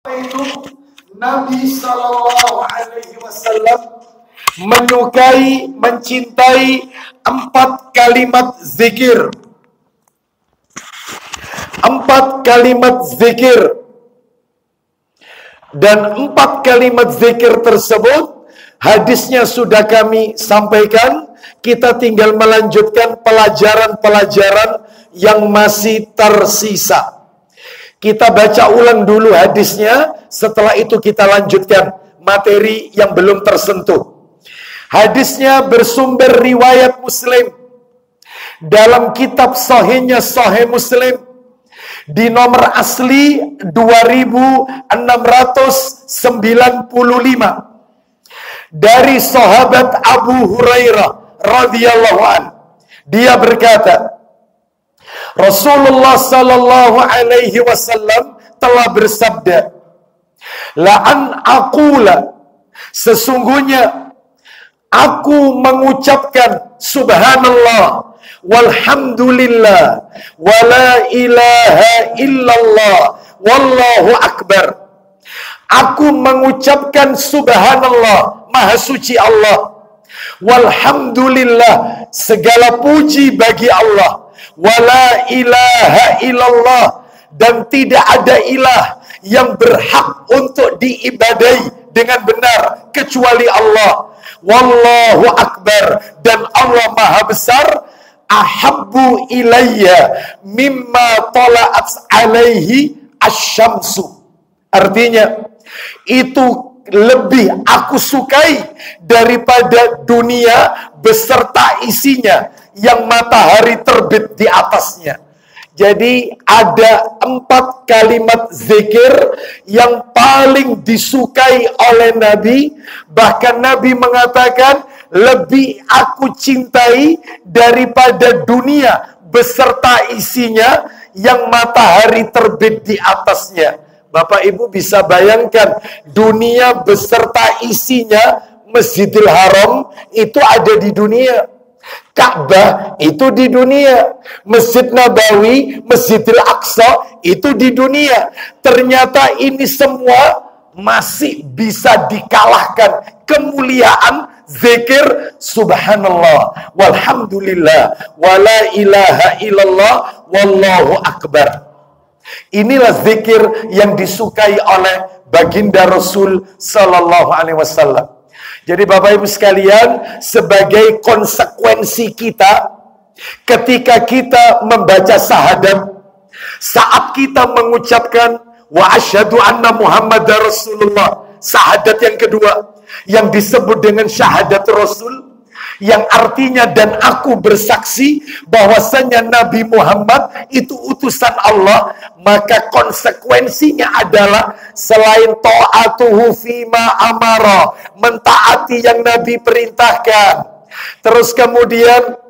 Itu Nabi Sallallahu Alaihi Wasallam menyukai, mencintai 4 kalimat zikir. 4 kalimat zikir. Dan 4 kalimat zikir tersebut hadisnya sudah kami sampaikan. Kita tinggal melanjutkan pelajaran-pelajaran yang masih tersisa. Kita baca ulang dulu hadisnya, setelah itu kita lanjutkan materi yang belum tersentuh. Hadisnya bersumber riwayat Muslim. Dalam kitab sahihnya Sahih Muslim, di nomor asli 2695. Dari sahabat Abu Hurairah radhiyallahu an. Dia berkata, Rasulullah sallallahu alaihi wasallam telah bersabda, "La'an aqula," sesungguhnya aku mengucapkan subhanallah walhamdulillah wala ilaha illallah wallahu akbar. Aku mengucapkan subhanallah, maha suci Allah, walhamdulillah, segala puji bagi Allah, wala ilaha illallah, dan tidak ada ilah yang berhak untuk diibadai dengan benar kecuali Allah, wallahu akbar, dan Allah maha besar, ahabbu ilayya mimma tala'at alaihi asyamsu. Artinya, itu lebih aku sukai daripada dunia beserta isinya yang matahari terbit di atasnya. Jadi ada 4 kalimat zikir yang paling disukai oleh Nabi. Bahkan Nabi mengatakan, lebih aku cintai daripada dunia beserta isinya yang matahari terbit di atasnya. Bapak Ibu bisa bayangkan, dunia beserta isinya, Masjidil Haram itu ada di dunia, Ka'bah itu di dunia, Masjid Nabawi, Masjidil Aqsa itu di dunia. Ternyata ini semua masih bisa dikalahkan kemuliaan zikir subhanallah walhamdulillah wala ilaha illallah wallahu akbar. Inilah zikir yang disukai oleh baginda Rasul Sallallahu Alaihi Wasallam. Jadi Bapak Ibu sekalian, sebagai konsekuensi kita, ketika kita membaca syahadat, saat kita mengucapkan wa asyhadu anna Muhammadar Rasulullah, syahadat yang kedua, yang disebut dengan syahadat Rasul, yang artinya dan aku bersaksi bahwasanya Nabi Muhammad itu utusan Allah, maka konsekuensinya adalah selain ta'atuhu fima amara, mentaati yang Nabi perintahkan, terus kemudian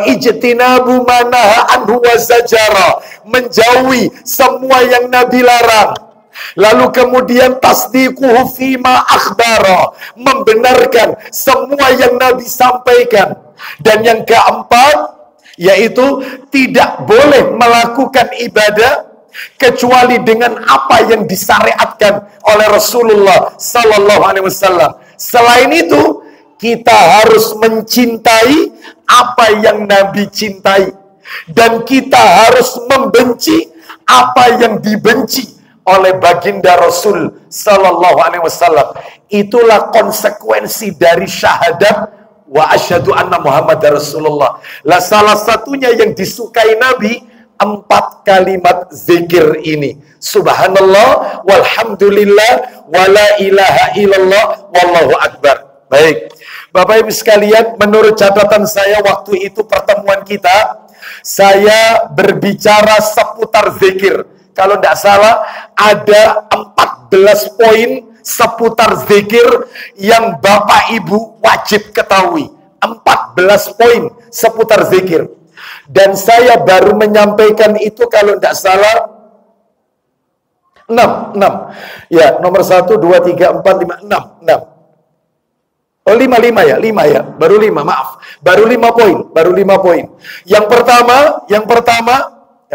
ijtinabu manaha anhu wa zajara, menjauhi semua yang Nabi larang. Lalu kemudian tasdiquhu fima akhbara, membenarkan semua yang Nabi sampaikan. Dan yang keempat, yaitu tidak boleh melakukan ibadah kecuali dengan apa yang disyariatkan oleh Rasulullah Sallallahu Alaihi Wasallam. Selain itu, kita harus mencintai apa yang Nabi cintai, dan kita harus membenci apa yang dibenci oleh baginda Rasul Sallallahu Alaihi Wasallam. Itulah konsekuensi dari syahadat wa asyhadu anna Muhammadar Rasulullah. Lah salah satunya yang disukai Nabi 4 kalimat zikir ini. Subhanallah walhamdulillah wala ilaha illallah wallahu akbar. Baik. Bapak Ibu sekalian, menurut catatan saya waktu itu pertemuan kita, saya berbicara seputar zikir. Kalau tidak salah, ada 14 poin seputar zikir yang Bapak Ibu wajib ketahui. 14 poin seputar zikir. Dan saya baru menyampaikan itu kalau tidak salah 6. Ya, nomor 1, 2, 3, 4, 5, 6. Oh 5 ya, 5 ya. Baru 5, maaf. Baru 5 poin. Yang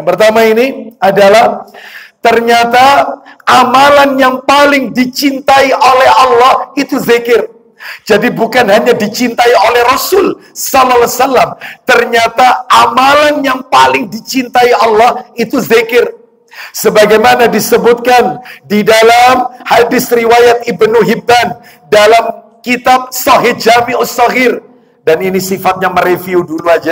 pertama ini adalah Ternyata amalan yang paling dicintai oleh Allah itu zikir. Jadi bukan hanya dicintai oleh Rasul sallallahu alaihi wasallam, ternyata amalan yang paling dicintai Allah itu zikir. Sebagaimana disebutkan di dalam hadis riwayat Ibnu Hibban dalam kitab Sahih Jami'us Shaghir. Dan ini sifatnya mereview dulu aja.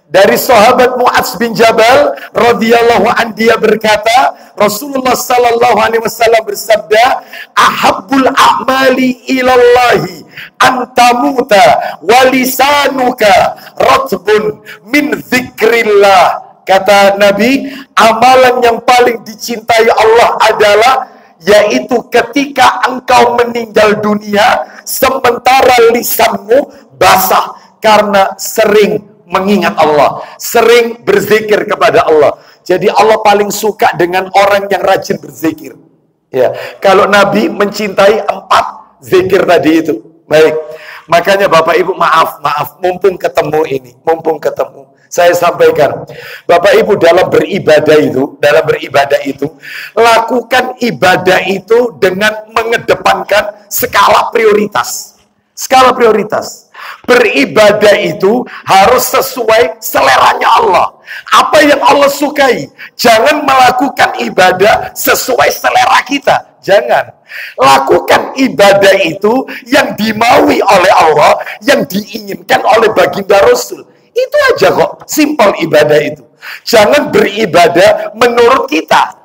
Dari sahabat Mu'adz bin Jabal radhiyallahu an, dia berkata, Rasulullah sallallahu alaihi wasallam bersabda, ahabbul a'mali ilallahi antamuta walisanuka ratbun min dzikrillah. Kata Nabi, amalan yang paling dicintai Allah adalah yaitu ketika engkau meninggal dunia sementara lisanmu basah karena sering mengingat Allah, sering berzikir kepada Allah. Jadi Allah paling suka dengan orang yang rajin berzikir. Ya, kalau Nabi mencintai 4 zikir tadi itu. Baik, makanya Bapak Ibu maaf, mumpung ketemu, saya sampaikan, Bapak Ibu dalam beribadah itu, lakukan ibadah itu dengan mengedepankan skala prioritas. Skala prioritas. Beribadah itu harus sesuai seleranya Allah. Apa yang Allah sukai. Jangan melakukan ibadah sesuai selera kita. Jangan. Lakukan ibadah itu yang dimaui oleh Allah, yang diinginkan oleh baginda Rasul. Itu aja kok, simpel ibadah itu. Jangan beribadah menurut kita.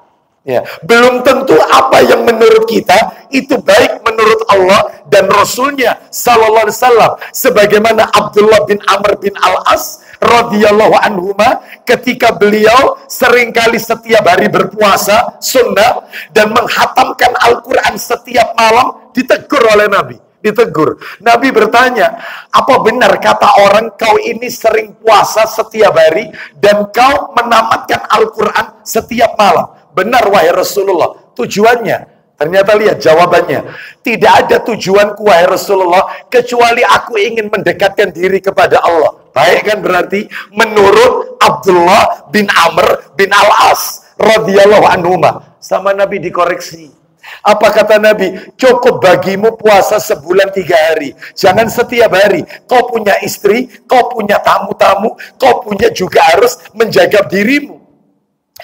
Ya, belum tentu apa yang menurut kita itu baik menurut Allah dan Rasulnya sallallahu alaihi wasallam. Sebagaimana Abdullah bin Amr bin Al-As radhiyallahu anhuma, ketika beliau seringkali setiap hari berpuasa sunnah dan menghatamkan Al-Quran setiap malam, ditegur oleh Nabi. Nabi bertanya, apa benar kata orang kau ini sering puasa setiap hari dan kau menamatkan Al-Quran setiap malam? Benar wahai Rasulullah. Tujuannya, ternyata lihat jawabannya. Tidak ada tujuanku wahai Rasulullah kecuali aku ingin mendekatkan diri kepada Allah. Baik kan, berarti menurut Abdullah bin Amr bin Al-As radhiyallahu anhuma. Sama Nabi dikoreksi. Apa kata Nabi? Cukup bagimu puasa sebulan 3 hari. Jangan setiap hari. Kau punya istri, kau punya tamu-tamu, kau punya juga harus menjaga dirimu.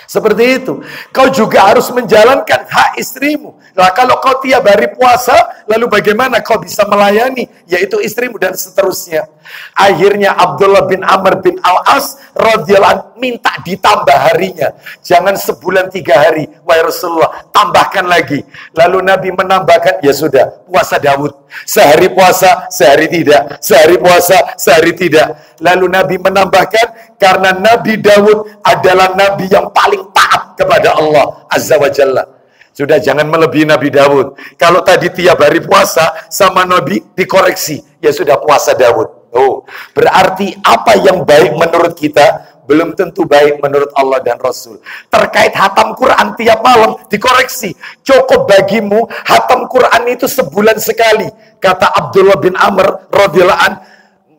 Seperti itu. Kau juga harus menjalankan hak istrimu. Nah, kalau kau tiap hari puasa, lalu bagaimana kau bisa melayani, yaitu istrimu dan seterusnya. Akhirnya Abdullah bin Amr bin Al-As radhiyallahu anhu minta ditambah harinya. Jangan sebulan 3 hari, wahai Rasulullah, tambahkan lagi. Lalu Nabi menambahkan, ya sudah, puasa Daud. Sehari puasa, sehari tidak. Sehari puasa, sehari tidak. Lalu Nabi menambahkan, karena Nabi Daud adalah Nabi yang paling taat kepada Allah Azza wa Jalla. Sudah, jangan melebihi Nabi Daud. Kalau tadi tiap hari puasa sama Nabi dikoreksi, ya sudah puasa Daud. Oh, berarti apa yang baik menurut kita belum tentu baik menurut Allah dan Rasul. Terkait hatam Quran tiap malam dikoreksi. Cukup bagimu hatam Quran itu sebulan sekali. Kata Abdullah bin Amr radhiyallahu an,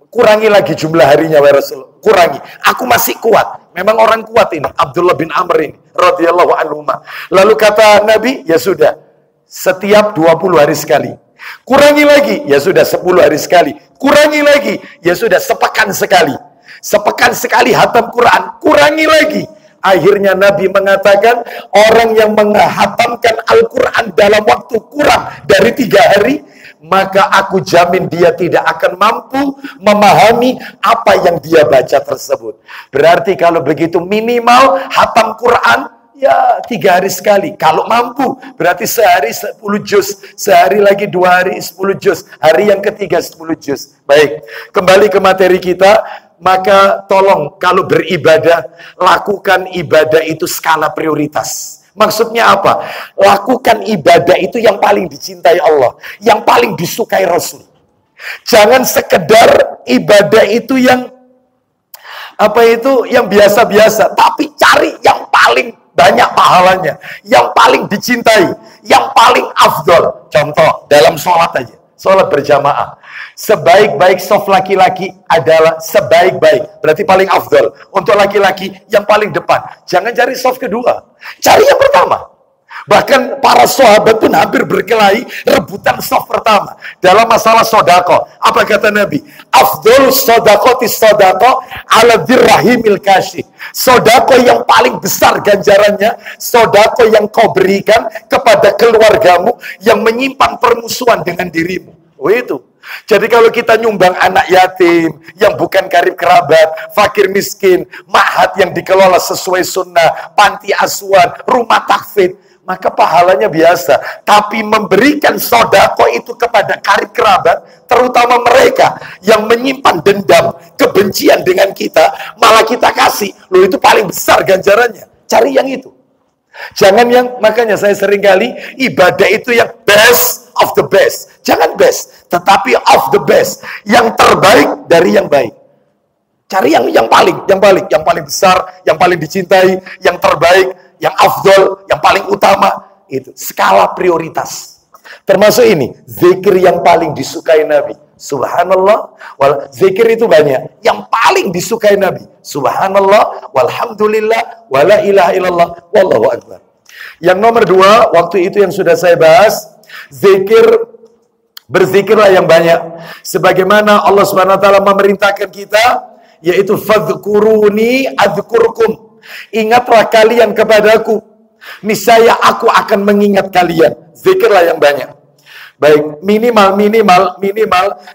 kurangi lagi jumlah harinya wahai Rasul. Kurangi. Aku masih kuat. Memang orang kuat ini, Abdullah bin Amr ini radhiyallahu anhu. Lalu kata Nabi, ya sudah, setiap 20 hari sekali. Kurangi lagi, ya sudah 10 hari sekali. Kurangi lagi, ya sudah sepekan sekali. Sepekan sekali hatam Quran, kurangi lagi. Akhirnya Nabi mengatakan, orang yang menghatamkan Al-Quran dalam waktu kurang dari 3 hari, maka aku jamin dia tidak akan mampu memahami apa yang dia baca tersebut. Berarti kalau begitu minimal hatam Quran, ya 3 hari sekali. Kalau mampu, berarti sehari 10 juz. Sehari lagi 2 hari 10 juz. Hari yang ketiga 10 juz. Baik, kembali ke materi kita. Maka tolong kalau beribadah, lakukan ibadah itu skala prioritas. Maksudnya apa? Lakukan ibadah itu yang paling dicintai Allah, yang paling disukai Rasul. Jangan sekedar ibadah itu yang yang biasa-biasa, tapi cari yang paling banyak pahalanya, yang paling dicintai, yang paling afdol. Contoh dalam sholat aja, sholat berjamaah. Sebaik-baik soft laki-laki adalah sebaik-baik, berarti paling afdol. Untuk laki-laki yang paling depan. Jangan cari soft kedua, cari yang pertama. Bahkan para sahabat pun hampir berkelahi rebutan saf pertama dalam masalah sodako. Apa kata Nabi? Afdol sodakoti sodako ala dirrahimil kasih. Sodako yang paling besar ganjarannya, sodako yang kau berikan kepada keluargamu yang menyimpan permusuhan dengan dirimu. Oh itu. Jadi kalau kita nyumbang anak yatim yang bukan karib kerabat, fakir miskin, ma'had yang dikelola sesuai sunnah, panti asuhan, rumah tahfidz, maka pahalanya biasa. Tapi memberikan sodako itu kepada karib kerabat, terutama mereka yang menyimpan dendam, kebencian dengan kita, malah kita kasih, loh itu paling besar ganjarannya. Cari yang itu. Jangan yang, makanya saya seringkali ibadah itu yang best of the best. Jangan best, tetapi of the best. Yang terbaik dari yang baik. Cari yang paling besar, yang paling dicintai, yang terbaik, yang afdol, yang paling utama. Itu skala prioritas. Termasuk ini, zikir yang paling disukai Nabi. Subhanallah, zikir itu banyak. Yang paling disukai Nabi. Subhanallah, walhamdulillah, wala ilaha illallah, wallahu akbar. Yang nomor 2, waktu itu yang sudah saya bahas, berzikirlah yang banyak. Sebagaimana Allah Subhanahu wa taala memerintahkan kita, yaitu fadhkuruni adzkurkum. Ingatlah kalian kepadaku, niscaya aku akan mengingat kalian. Zikirlah yang banyak. Baik, minimal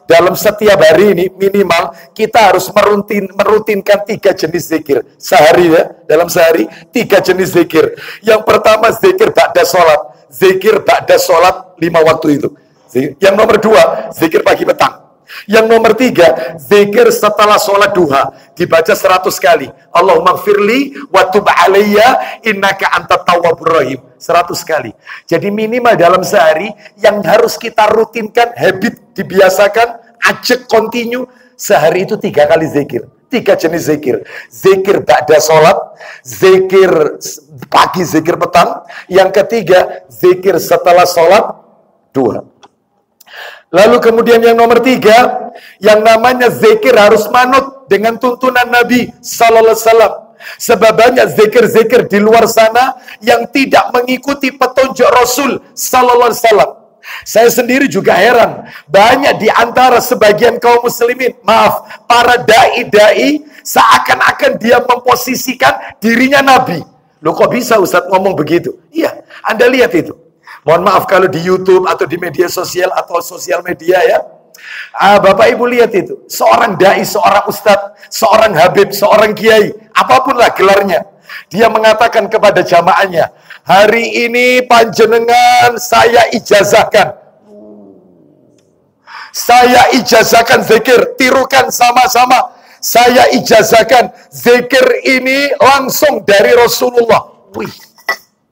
dalam setiap hari ini minimal kita harus merutinkan 3 jenis zikir sehari ya. Dalam sehari 3 jenis zikir. Yang pertama zikir ba'da sholat. Zikir ba'da sholat 5 waktu itu. Yang nomor 2 zikir pagi petang. Yang nomor 3 zikir setelah sholat duha dibaca 100 kali. Allahumma gfirli wa tub alayya innaka antat tawwabur rahim. 100 kali. Jadi minimal dalam sehari yang harus kita rutinkan, habit dibiasakan, ajak continue sehari itu 3 kali zikir. 3 jenis zikir. Zikir ba'da sholat, zikir pagi, zikir petang. Yang ketiga zikir setelah sholat duha. Lalu kemudian yang nomor 3, yang namanya zikir harus manut dengan tuntunan Nabi Sallallahu Alaihi Wasallam. Sebab banyak zikir-zikir di luar sana yang tidak mengikuti petunjuk Rasul Sallallahu Alaihi Wasallam. Saya sendiri juga heran, banyak di antara sebagian kaum muslimin, maaf, para dai-dai seakan-akan dia memposisikan dirinya Nabi. Loh kok bisa Ustaz ngomong begitu? Iya, Anda lihat itu. Mohon maaf kalau di YouTube atau di media sosial atau sosial media ya. Bapak Ibu lihat itu. Seorang dai, seorang ustadz, seorang habib, seorang kiai. Apapun lah gelarnya. Dia mengatakan kepada jamaahnya, hari ini panjenengan saya ijazahkan. Saya ijazahkan zikir. Tirukan sama-sama. Saya ijazahkan zikir ini langsung dari Rasulullah. Wih.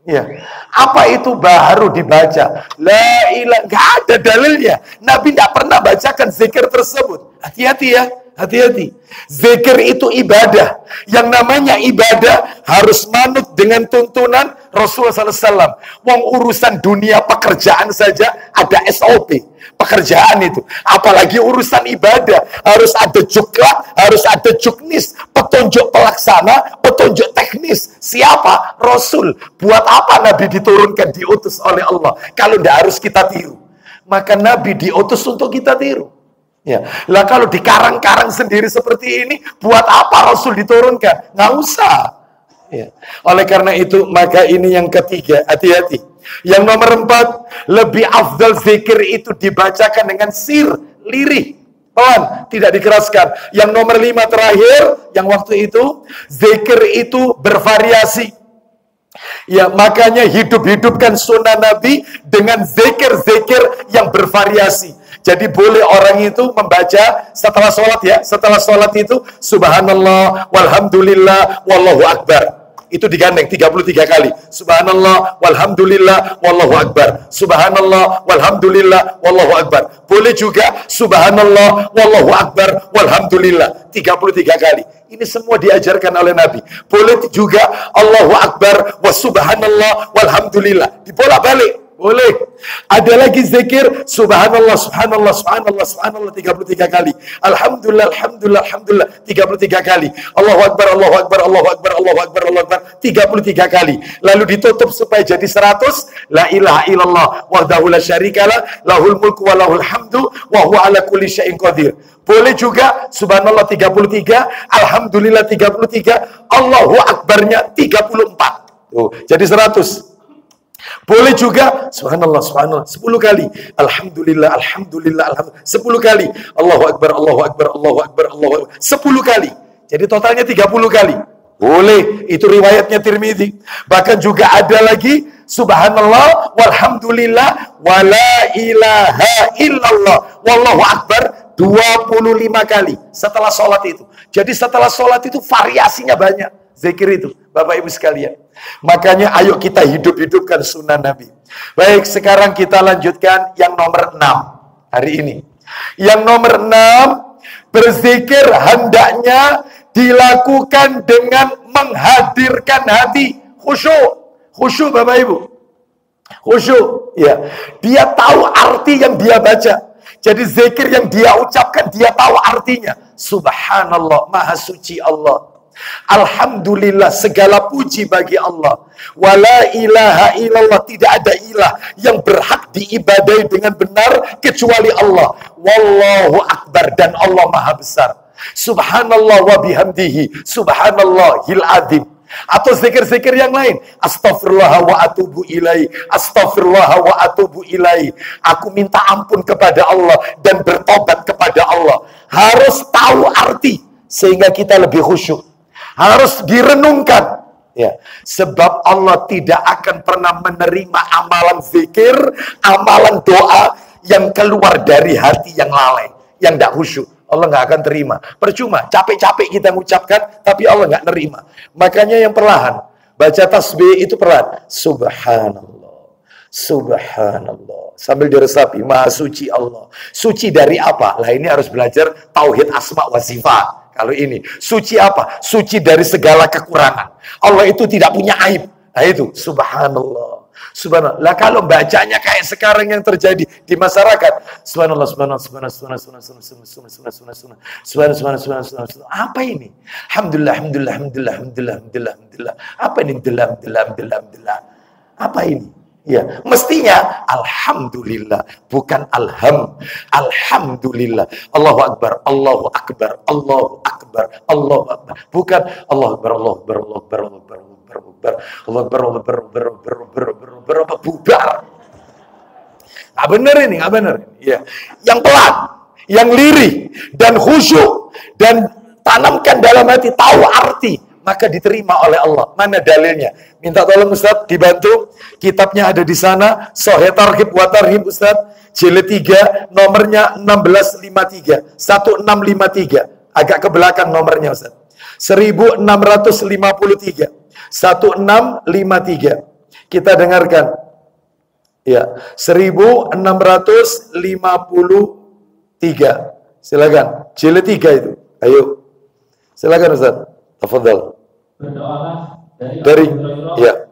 Ya, apa itu baru dibaca? La ilaha, nggak ada dalilnya. Nabi tidak pernah bacakan zikir tersebut. Hati-hati ya, hati-hati. Zikir itu ibadah. Yang namanya ibadah harus manut dengan tuntunan Rasulullah SAW. Wong urusan dunia pekerjaan saja ada SOP. Pekerjaan itu, apalagi urusan ibadah, harus ada juklat, harus ada juknis, petunjuk pelaksana, petunjuk teknis. Siapa? Rasul. Buat apa Nabi diturunkan, diutus oleh Allah kalau tidak harus kita tiru? Maka Nabi diutus untuk kita tiru. Ya, lah kalau dikarang-karang sendiri seperti ini, buat apa Rasul diturunkan? Nggak usah. Ya. Oleh karena itu, maka ini yang ketiga, hati-hati. Yang nomor 4, lebih afdal zikir itu dibacakan dengan sir, lirih, pelan, tidak dikeraskan. Yang nomor 5 terakhir, yang waktu itu, zikir itu bervariasi. Ya, makanya hidup-hidupkan sunnah Nabi dengan zikir-zikir yang bervariasi. Jadi boleh orang itu membaca setelah sholat ya, setelah sholat itu subhanallah, walhamdulillah, wallahu akbar. Itu digandeng 33 kali. Subhanallah, walhamdulillah, wallahu akbar. Subhanallah, walhamdulillah, wallahu akbar. Boleh juga subhanallah, wallahu akbar, walhamdulillah 33 kali. Ini semua diajarkan oleh Nabi. Boleh juga Allahu akbar, wa subhanallah, walhamdulillah. Dibolak-balik. Boleh. Ada lagi zikir subhanallah, subhanallah, subhanallah, subhanallah 33 kali. Alhamdulillah, alhamdulillah, alhamdulillah 33 kali. Allahu akbar, Allahu akbar, Allahu akbar, Allahu akbar, Allahu akbar 33 kali. Lalu ditutup supaya jadi 100. La ilaha illallah wahdahu la syarikalah, lahul mulku wa lahul hamdu wa huwa ala kulli syai'in qadir. Boleh juga subhanallah 33, alhamdulillah 33, Allahu akbarnya 34. Tuh, jadi 100. Boleh juga subhanallah, subhanallah 10 kali, alhamdulillah, alhamdulillah, alhamdulillah 10 kali, Allahu akbar, Allahu akbar, Allahu akbar, Allahu akbar 10 kali. Jadi totalnya 30 kali. Boleh, itu riwayatnya Tirmidzi. Bahkan juga ada lagi subhanallah walhamdulillah wala ilaha illallah wallahu akbar 25 kali setelah sholat itu. Jadi setelah sholat itu variasinya banyak zikir itu, Bapak Ibu sekalian. Makanya ayo kita hidup-hidupkan sunnah Nabi. Baik, sekarang kita lanjutkan yang nomor 6 hari ini. Yang nomor 6, berzikir hendaknya dilakukan dengan menghadirkan hati, khusyuk. Khusyuk Bapak Ibu. Khusyuk, ya. Dia tahu arti yang dia baca. Jadi zikir yang dia ucapkan, dia tahu artinya. Subhanallah, maha suci Allah. Alhamdulillah, segala puji bagi Allah. Wala ilaha illallah, tidak ada ilah yang berhak diibadai dengan benar kecuali Allah. Wallahu akbar, dan Allah maha besar. Subhanallah wa bihamdihi, subhanallahil azim. Atau zikir-zikir yang lain, astaghfirullah wa atubu ilaihi, astaghfirullah wa atubu ilaihi. Aku minta ampun kepada Allah dan bertobat kepada Allah. Harus tahu arti sehingga kita lebih khusyuk. Harus direnungkan, ya. Sebab Allah tidak akan pernah menerima amalan zikir, amalan doa yang keluar dari hati yang lalai, yang tidak khusyuk. Allah nggak akan terima. Percuma, capek-capek kita mengucapkan, tapi Allah nggak nerima. Makanya yang perlahan, baca tasbih itu perlahan. Subhanallah, subhanallah. Sambil diresapi, maha suci Allah. Suci dari apa? Lah ini harus belajar tauhid asma wa sifat. Kalau ini, suci apa? Suci dari segala kekurangan. Allah itu tidak punya aib. Nah itu, subhanallah. Subhanallah. Lah kalau bacanya kayak sekarang yang terjadi di masyarakat, subhanallah, subhanallah, subhanallah, subhanallah, subhanallah, subhanallah, subhanallah, subhanallah, subhanallah, subhanallah, subhanallah. Apa ini? Alhamdulillah, alhamdulillah, alhamdulillah, alhamdulillah, alhamdulillah, alhamdulillah. Apa ini? Alhamdulillah, alhamdulillah, alhamdulillah, alhamdulillah. Apa ini? Ya, mestinya alhamdulillah, bukan alham. Alhamdulillah. Allahu akbar, Allahu akbar, Allahu akbar, Allahu akbar. Bukan Allahu akbar, Allahu akbar, Allahu akbar, Allahu akbar, Allahu akbar, Allahu akbar, Allahu akbar, Allahu akbar, bubar. Nggak benar ini, nggak benar. Ya, yang pelan, yang lirih dan khusyuk dan tanamkan dalam hati, tahu arti, maka diterima oleh Allah. Mana dalilnya? Minta tolong Ustaz, dibantu. Kitabnya ada di sana. Sahih Targhib wa Tarhib Ustaz. Jilid 3, nomornya 1653. 1653. Agak ke belakang nomornya Ustaz. 1653. 1653. Kita dengarkan. Ya, 1653. Silakan. Jilid 3 itu. Ayo. Silakan Ustaz. Tafadhal. Berdoalah dari ya.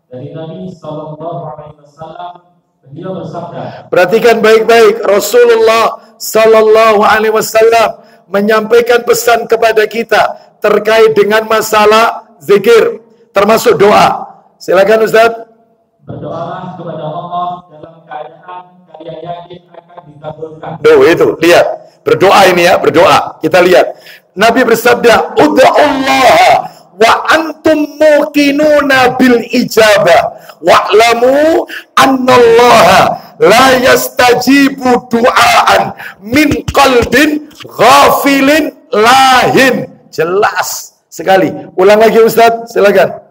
Dari Nabi sallallahu alaihi wasallam, beliau bersabda. Perhatikan baik-baik, Rasulullah sallallahu alaihi wasallam menyampaikan pesan kepada kita terkait dengan masalah zikir, termasuk doa. Silakan Ustaz. Berdoalah kepada Allah dalam keadaan kalian yakin akan dikabulkan. Itu, lihat. Berdoa ini ya, berdoa. Kita lihat. Nabi bersabda, "Ud'ullaha wa antum muqinuna bil ijabah wa'lamu annallaha la yastajibu du'aan min qalbin ghafilin lahin." Jelas sekali. Ulang lagi Ustaz, silakan.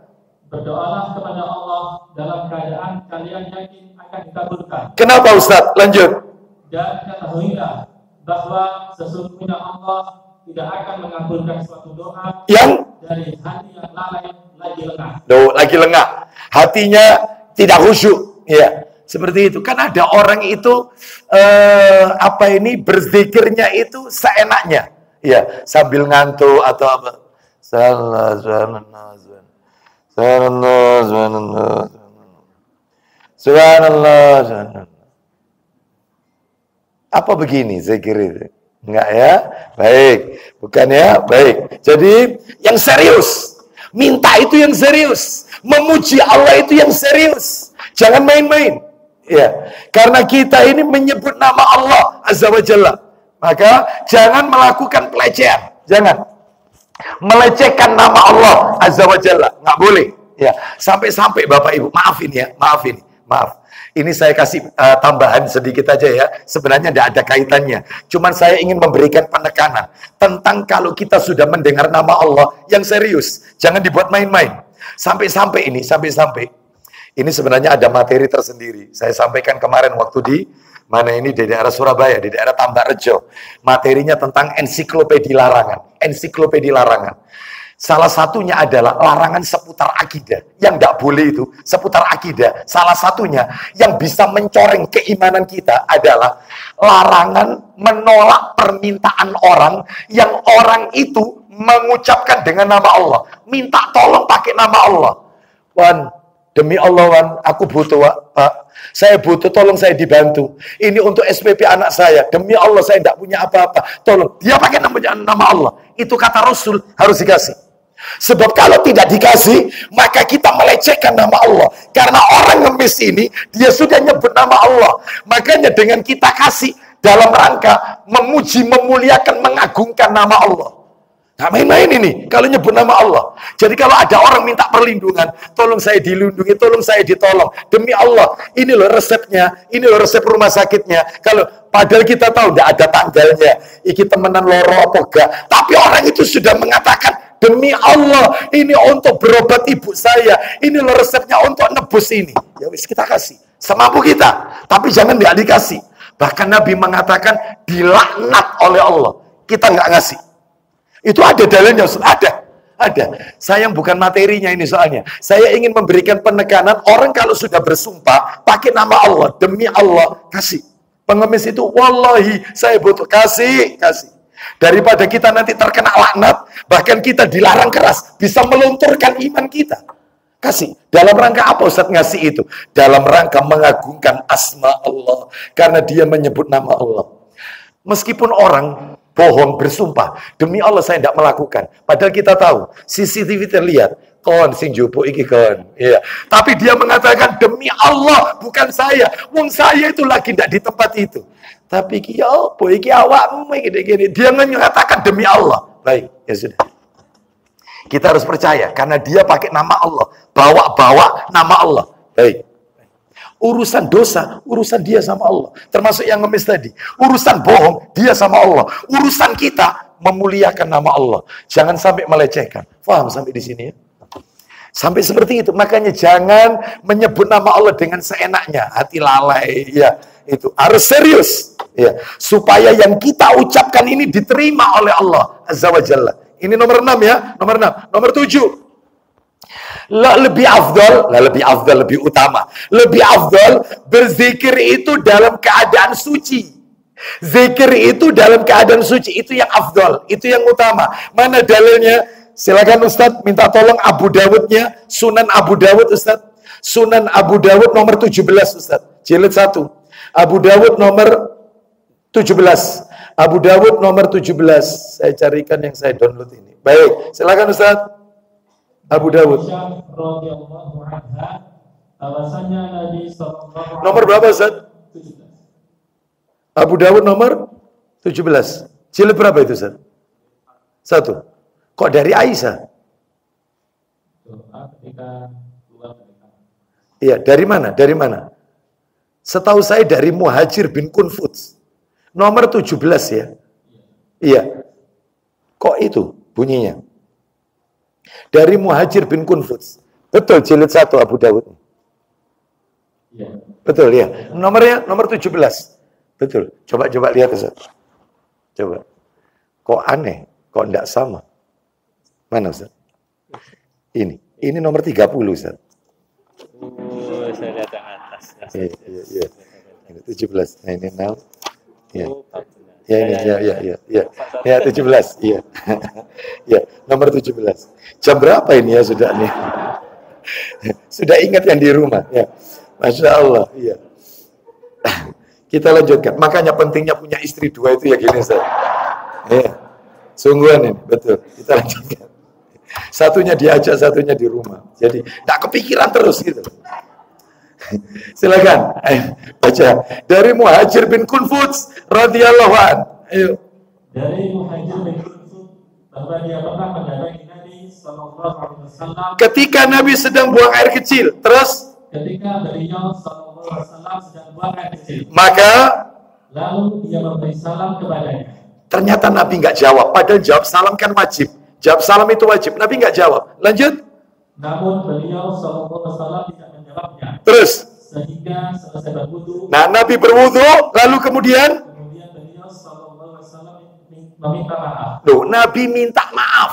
Berdoalah kepada Allah dalam keadaan kalian yakin akan dikabulkan. Kenapa Ustaz? Lanjut. Dan ketahuilah bahwa sesungguhnya Allah tidak akan mengabulkan suatu doa yang dari hati yang lalai lagi lengah. Lagi lengah. Hatinya tidak khusyuk. Ya, seperti itu. Kan ada orang itu berzikirnya itu seenaknya. Ya, sambil ngantuk atau apa. Subhanallah, subhanallah. Apa begini zikir itu? Enggak ya? Baik. Bukan ya? Baik. Jadi yang serius. Minta itu yang serius. Memuji Allah itu yang serius. Jangan main-main. Ya. Karena kita ini menyebut nama Allah Azza wa Jalla. Maka jangan melakukan pelecehan. Jangan. Melecehkan nama Allah Azza wa Jalla. Nggak boleh. Ya. Sampai-sampai Bapak Ibu. Maafin ya. Maafin. Maaf. Ini saya kasih tambahan sedikit aja ya. Sebenarnya tidak ada kaitannya. Cuman saya ingin memberikan penekanan tentang kalau kita sudah mendengar nama Allah yang serius. Jangan dibuat main-main. Sampai-sampai ini sebenarnya ada materi tersendiri. Saya sampaikan kemarin waktu di mana ini di daerah Surabaya, di daerah Tambakrejo. Materinya tentang ensiklopedia larangan. Ensiklopedia larangan. Salah satunya adalah larangan seputar akidah. Yang tidak boleh itu, seputar akidah. Salah satunya yang bisa mencoreng keimanan kita adalah larangan menolak permintaan orang yang orang itu mengucapkan dengan nama Allah. Minta tolong pakai nama Allah. Wan, demi Allah Wan, aku butuh Pak. Saya butuh, tolong saya dibantu. Ini untuk SPP anak saya. Demi Allah saya tidak punya apa-apa. Tolong, dia pakai nama Allah. Itu kata Rasul, harus dikasih. Sebab kalau tidak dikasih, maka kita melecehkan nama Allah. Karena orang ngemis ini, dia sudah nyebut nama Allah. Makanya dengan kita kasih dalam rangka memuji, memuliakan, mengagungkan nama Allah. Nah, main-main ini kalau nyebut nama Allah. Jadi kalau ada orang minta perlindungan, tolong saya dilindungi, tolong saya ditolong. Demi Allah, ini loh resepnya, ini loh resep rumah sakitnya. Kalau padahal kita tahu tidak ada tanggalnya, iki temenan loro apa enggak. Tapi orang itu sudah mengatakan, demi Allah, ini untuk berobat ibu saya. Ini loh resepnya untuk nebus ini. Ya wis kita kasih semampu kita. Tapi jangan tidak dikasih. Bahkan Nabi mengatakan dilaknat oleh Allah. Kita nggak ngasih. Itu ada dalilnya, ada. Sayang bukan materinya ini soalnya. Saya ingin memberikan penekanan orang kalau sudah bersumpah pakai nama Allah, demi Allah kasih. Pengemis itu, wallahi saya butuh kasih. Daripada kita nanti terkena laknat, bahkan kita dilarang keras, bisa melunturkan iman kita. Kasih. Dalam rangka apa Ustaz ngasih itu? Dalam rangka mengagungkan asma Allah. Karena dia menyebut nama Allah. Meskipun orang bohong bersumpah, demi Allah saya tidak melakukan. Padahal kita tahu, CCTV terlihat, kon sing jupo iki kon. Iya. Tapi dia mengatakan demi Allah, bukan saya. Wong saya itu lagi tidak di tempat itu. Tapi iki opo iki awakmu gini. Dia mengatakan demi Allah. Baik, ya sudah. Kita harus percaya karena dia pakai nama Allah, bawa nama Allah. Baik. Urusan dosa, urusan dia sama Allah. Termasuk yang ngemis tadi. Urusan bohong, dia sama Allah. Urusan kita, memuliakan nama Allah. Jangan sampai melecehkan. Faham sampai di sini ya? Sampai seperti itu. Makanya jangan menyebut nama Allah dengan seenaknya. Hati lalai. Ya, itu harus serius. Ya, supaya yang kita ucapkan ini diterima oleh Allah Azza wa Jalla. Ini nomor 6 ya. Nomor 6. Nomor 7. Lebih afdal, lebih utama. Lebih afdal berzikir itu dalam keadaan suci. Zikir itu dalam keadaan suci, itu yang afdal, itu yang utama. Mana dalilnya? Silakan Ustaz, minta tolong Abu Dawudnya, Sunan Abu Dawud Ustaz. Sunan Abu Dawud nomor 17 Ustaz. Jilid 1. Abu Dawud nomor 17. Abu Dawud nomor 17. Saya carikan yang saya download ini. Baik, silakan Ustaz. Abu Dawud. Nomor berapa Ustaz? Abu Dawud nomor 17. Jilid berapa itu Ustaz? 1. Kok dari Aisyah? Iya, dari mana? Dari mana? Setahu saya dari Muhajir bin Kunfuts. Nomor 17 ya. Iya. Kok itu bunyinya? Dari Muhajir bin Kunfuts. Betul, jilid 1 Abu Dawud. Ya. Betul ya. Nomornya nomor 17. Betul. Coba lihat Ustaz. Coba. Kok aneh? Kok enggak sama? Mana Ustaz? Ini nomor 30 Ustaz. Saya lihat yang atas. Iya. Ini 17. Nah, ini 6. Iya. Ya 17. Iya. Ya, nomor 17. Jam berapa ini ya sudah nih? Sudah ingat yang di rumah ya. Masya Allah, iya. Kita lanjutkan. Makanya pentingnya punya istri dua itu ya gini, Ustaz. Iya. Sungguhan ini, betul. Kita lanjutkan. Satunya diajak, satunya di rumah. Jadi, tak kepikiran terus gitu. Silakan. Ayo, baca. Dari Muhajir bin Kunfuts radhiyallahu an. Ayo. Dari Muhajir bin Kunfuts bahwa dia pernah mendatangi Nabi sallallahu alaihi wasallam Ketika Nabi sedang buang air kecil, terus ketika beliau sallallahu alaihi wasallam sedang buang air kecil. Maka Lalu dia memberi salam kepadanya. ternyata Nabi nggak jawab. Padahal jawab salam kan wajib. Jawab salam itu wajib. Nabi nggak jawab. Lanjut. Namun beliau sallallahu alaihi wasallam tidak menjawabnya. Terus. Sehingga selesai berwudu. Nah, Nabi berwudu, lalu kemudian Beliau sallallahu alaihi wasallam meminta maaf. Loh, Nabi minta maaf.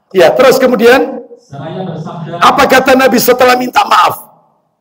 Ya, terus kemudian Saya bersabda, apa kata Nabi setelah minta maaf?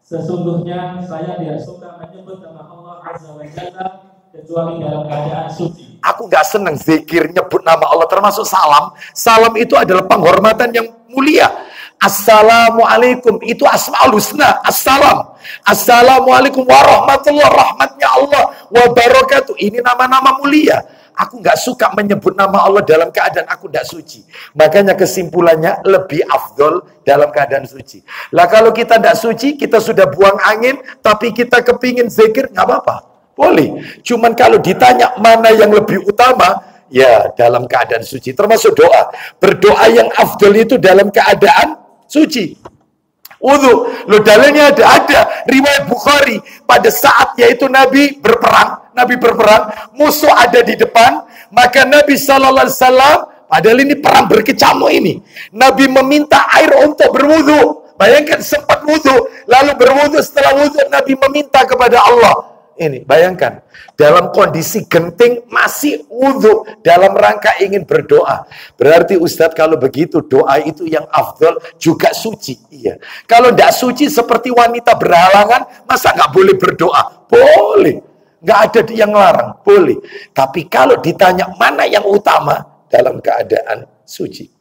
sesungguhnya saya tidak suka menyebut nama Allah Azza wa Jalla kecuali dalam keadaan suci. Aku nggak senang zikir nyebut nama Allah, termasuk salam. Salam itu adalah penghormatan yang mulia. Assalamualaikum itu asmaul husna. Assalam. Assalamualaikum warahmatullahi rahmatnya Allah wabarakatuh. Ini nama-nama mulia. Aku nggak suka menyebut nama Allah dalam keadaan aku nggak suci. Makanya kesimpulannya lebih afdol dalam keadaan suci. Lah kalau kita nggak suci, kita sudah buang angin, tapi kita kepingin zikir, nggak apa-apa. Boleh. Cuman kalau ditanya mana yang lebih utama, ya dalam keadaan suci. Termasuk doa. Berdoa yang afdol itu dalam keadaan suci. Wudu. Loh dalilnya ada. Riwayat Bukhari. Pada saat yaitu Nabi berperang, musuh ada di depan, maka Nabi SAW, padahal ini perang berkecamuk ini, Nabi meminta air untuk berwudu. Bayangkan sempat wudu, lalu berwudu, setelah wudu Nabi meminta kepada Allah. Ini, bayangkan, dalam kondisi genting masih wudu dalam rangka ingin berdoa. Berarti Ustadz kalau begitu doa itu yang afdal juga suci. Iya. Kalau tidak suci seperti wanita berhalangan, masa nggak boleh berdoa? Boleh. Nggak ada yang larang, boleh. Tapi kalau ditanya mana yang utama dalam keadaan suci.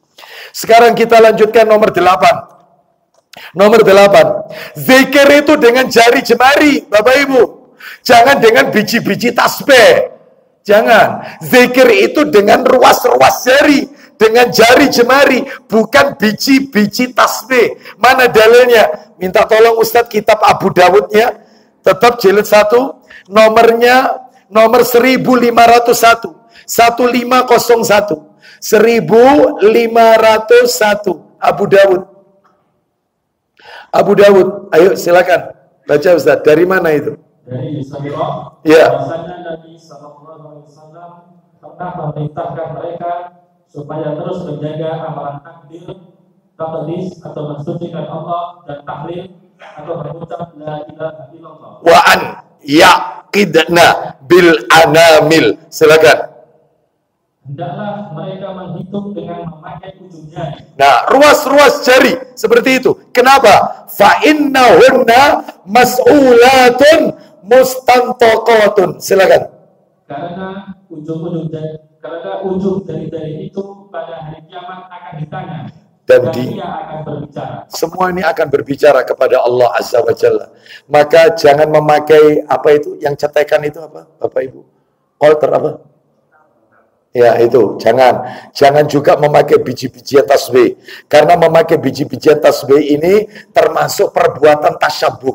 Sekarang kita lanjutkan nomor 8. Nomor 8. Zikir itu dengan jari jemari, Bapak Ibu. Jangan dengan biji-biji tasbih. Jangan. Zikir itu dengan ruas-ruas jari. Dengan jari jemari. Bukan biji-biji tasbih. Mana dalilnya? Minta tolong Ustadz kitab Abu Dawudnya. Tetap jilid 1. Nomornya nomor 1501. 1501. 1501. Abu Dawud. Abu Dawud. Ayo silakan. Baca Ustadz. Dari mana itu? Dari Yusabirah, Ya. bahwasanya Nabi SAW pernah memerintahkan mereka supaya terus menjaga amalan takbir, taqdis atau mensucikan Allah dan tahlil atau berucap la ilaha illallah. Wa an yaqidna bil anamil. Silakan. Hendaklah mereka menghitung dengan memakai ujung jari. Nah, ruas-ruas jari seperti itu. Kenapa? Fa innahunna mas'ulatun mustantaqatun. Silakan. Karena ujung jari-jari itu pada hari kiamat akan ditanya Dan dia akan berbicara. Semua ini akan berbicara kepada Allah Azza wa Jalla. Maka jangan memakai apa itu yang cetekan itu apa? Bapak Ibu. Kolter apa? Ya itu, jangan juga memakai biji-bijian tasbih. Karena memakai biji-bijian tasbih ini termasuk perbuatan tasyabuh.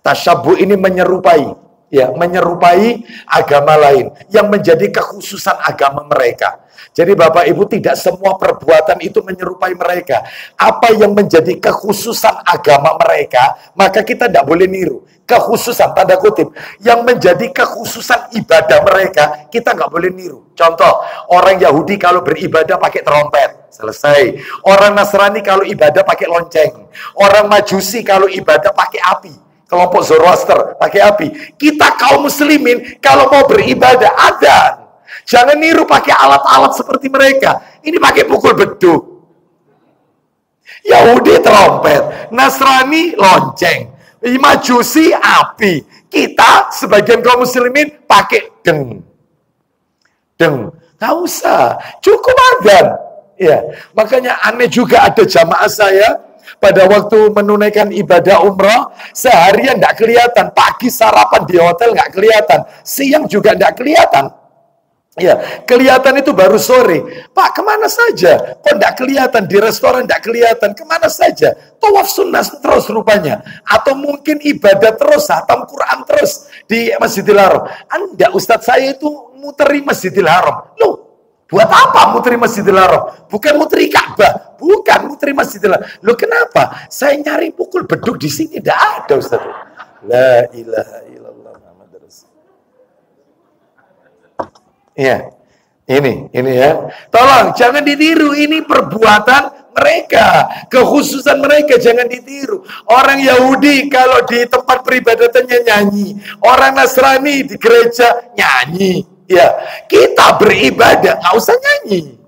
Tasyabuh ini menyerupai agama lain yang menjadi kekhususan agama mereka. Jadi Bapak Ibu, tidak semua perbuatan itu menyerupai mereka. Apa yang menjadi kekhususan agama mereka, maka kita tidak boleh niru. Kekhususan, tanda kutip, yang menjadi kekhususan ibadah mereka, kita nggak boleh niru. Contoh, orang Yahudi kalau beribadah pakai trompet, selesai. Orang Nasrani kalau ibadah pakai lonceng. Orang Majusi kalau ibadah pakai api. Kelompok Zoroaster pakai api. Kita kaum muslimin kalau mau beribadah adzan. Jangan niru pakai alat-alat seperti mereka. Ini pakai pukul beduk. Yahudi trompet, Nasrani lonceng, Majusi api. Kita sebagian kaum muslimin pakai deng. Nggak usah, cukup adzan. Ya, makanya aneh juga ada jamaah saya pada waktu menunaikan ibadah umrah, seharian nggak kelihatan. Pagi sarapan di hotel nggak kelihatan, siang juga nggak kelihatan. Ya, kelihatan itu baru sore. Pak, kemana saja? Kok nggak kelihatan? Di restoran nggak kelihatan. Kemana saja? Tawaf sunnah terus rupanya. Atau mungkin ibadah terus, hatam Quran terus di Masjidil Haram. Anda, Ustadz saya itu muteri Masjidil Haram. Loh, buat apa muteri Masjidil Haram? Bukan muteri Ka'bah. Bukan muteri Masjidil Haram. Loh, kenapa? Saya nyari pukul beduk di sini. Tidak ada, Ustadz. La ilaha illallah Muhammad Rasul. Iya, ini ya. Tolong jangan ditiru, ini perbuatan mereka, kekhususan mereka, jangan ditiru. Orang Yahudi kalau di tempat peribadatannya nyanyi, orang Nasrani di gereja nyanyi. Ya, kita beribadah nggak usah nyanyi,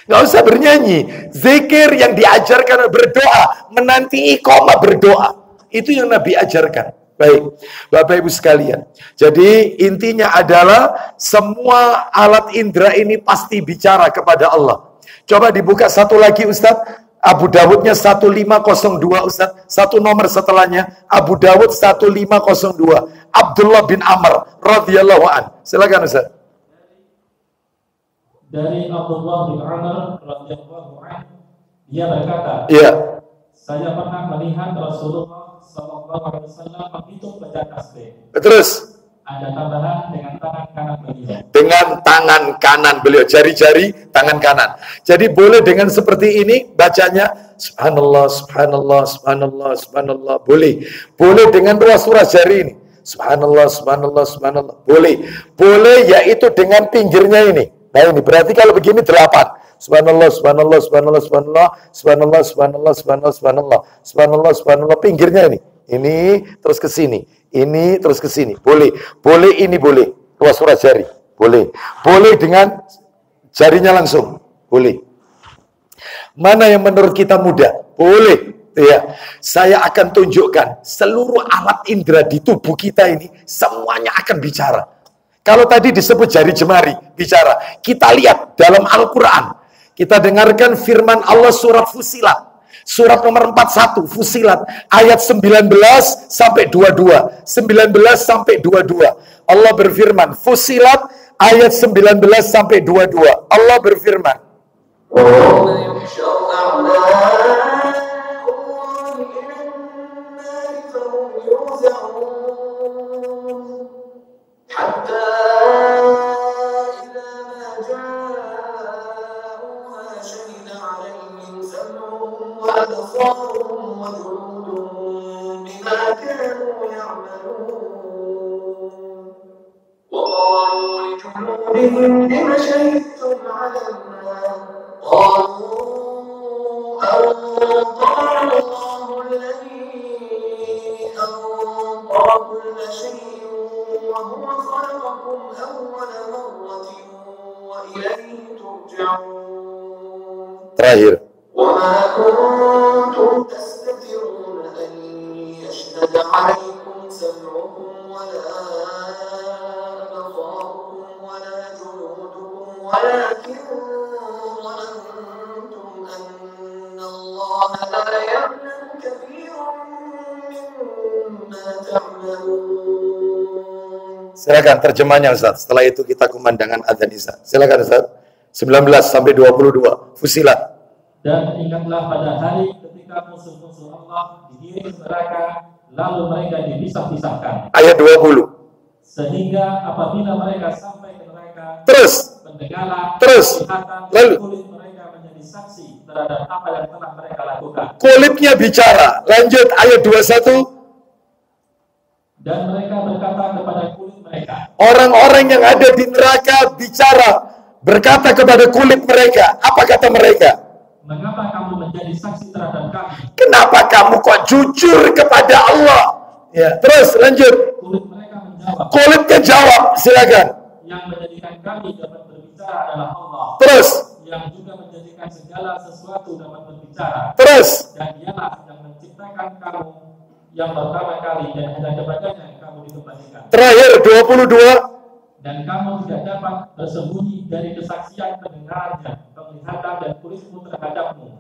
nggak usah bernyanyi. Zikir yang diajarkan berdoa, menanti iqamah berdoa, itu yang Nabi ajarkan. Baik, Bapak Ibu sekalian. Jadi intinya adalah semua alat indera ini pasti bicara kepada Allah. Coba dibuka satu lagi Ustadz. Abu Dawudnya 1502 Ustadz. Satu nomor setelahnya. Abu Dawud 1502. Abdullah bin Amr radhiyallahu an. Silakan Ustadz. Dari Abdullah bin Amr radhiyallahu an, dia berkata, Iya. Saya pernah melihat Rasulullah Sallallahu Alaihi Wasallam menghitung baca tasbih. Terus ada tambahan dengan tangan kanan beliau. Dengan tangan kanan beliau, jari-jari tangan kanan. Jadi boleh dengan seperti ini bacanya Subhanallah, Subhanallah, Subhanallah, Subhanallah. Boleh. Boleh dengan ruas-ruas jari ini. Subhanallah, Subhanallah, Subhanallah. Boleh. Boleh yaitu dengan pinggirnya ini. Nah ini berarti kalau begini 8. Subhanallah, Subhanallah, Subhanallah, Subhanallah, Subhanallah, Subhanallah, Subhanallah, Subhanallah, Subhanallah, Subhanallah, pinggirnya ini terus ke sini, ini terus ke sini, boleh, boleh ini boleh, ruas-ruas jari, boleh, boleh dengan jarinya langsung, boleh. Mana yang menurut kita mudah? Boleh, ya. Saya akan tunjukkan seluruh alat indera di tubuh kita ini semuanya akan bicara. Kalau tadi disebut jari jemari bicara, kita lihat dalam Al-Quran. Kita dengarkan firman Allah surat Fusilat. Surat nomor 41, Fusilat. Ayat 19 sampai 22. 19 sampai 22. Allah berfirman. Fusilat ayat 19 sampai 22. Allah berfirman. أبصارهم وجلودهم بما كانوا يعملون وقالوا لجلودهم لم شهدتم علينا قالوا أنطقنا الله الذي أنطق كل شيء وهو خلقكم أول مرة وإليه ترجعون. Terakhir. وما كنتم تستترون أن يشهد عليكم سمعكم ولا أبصاركم ولا جلودكم ولكن ظننتم أن الله لا يعلم كثيرا مما تعملون. Silakan terjemahnya Ustaz. Setelah itu kita kumandangkan adzan Isya. Silakan Ustaz. 19 sampai 22. Fusilat. Dan ingatlah pada hari ketika musuh-musuh Allah digiring ke neraka, lalu mereka dipisah-pisahkan. Ayat 20. Sehingga apabila mereka sampai ke neraka, Terus. pendengaran, Terus. penglihatan, Lalu. kulit mereka menjadi saksi terhadap apa yang telah mereka lakukan. Kulitnya bicara. Lanjut ayat 21. Dan mereka berkata kepada kulit mereka. Orang-orang yang ada di neraka bicara. Berkata kepada kulit mereka. Apa kata mereka? Mengapa kamu menjadi saksi terhadap kami? Kenapa kamu kok jujur kepada Allah? Ya, terus lanjut. Kulit mereka menjawab. Kulitnya jawab, silakan. Yang menjadikan kami dapat berbicara adalah Allah. Terus. Yang juga menjadikan segala sesuatu dapat berbicara. Terus. Dan dialah yang menciptakan kamu yang pertama kali dan hanya kepadanya yang kamu dikembalikan. Terakhir 22. Dan kamu tidak dapat bersembunyi dari kesaksian pendengarannya, penglihatan dan kulitmu terhadapmu.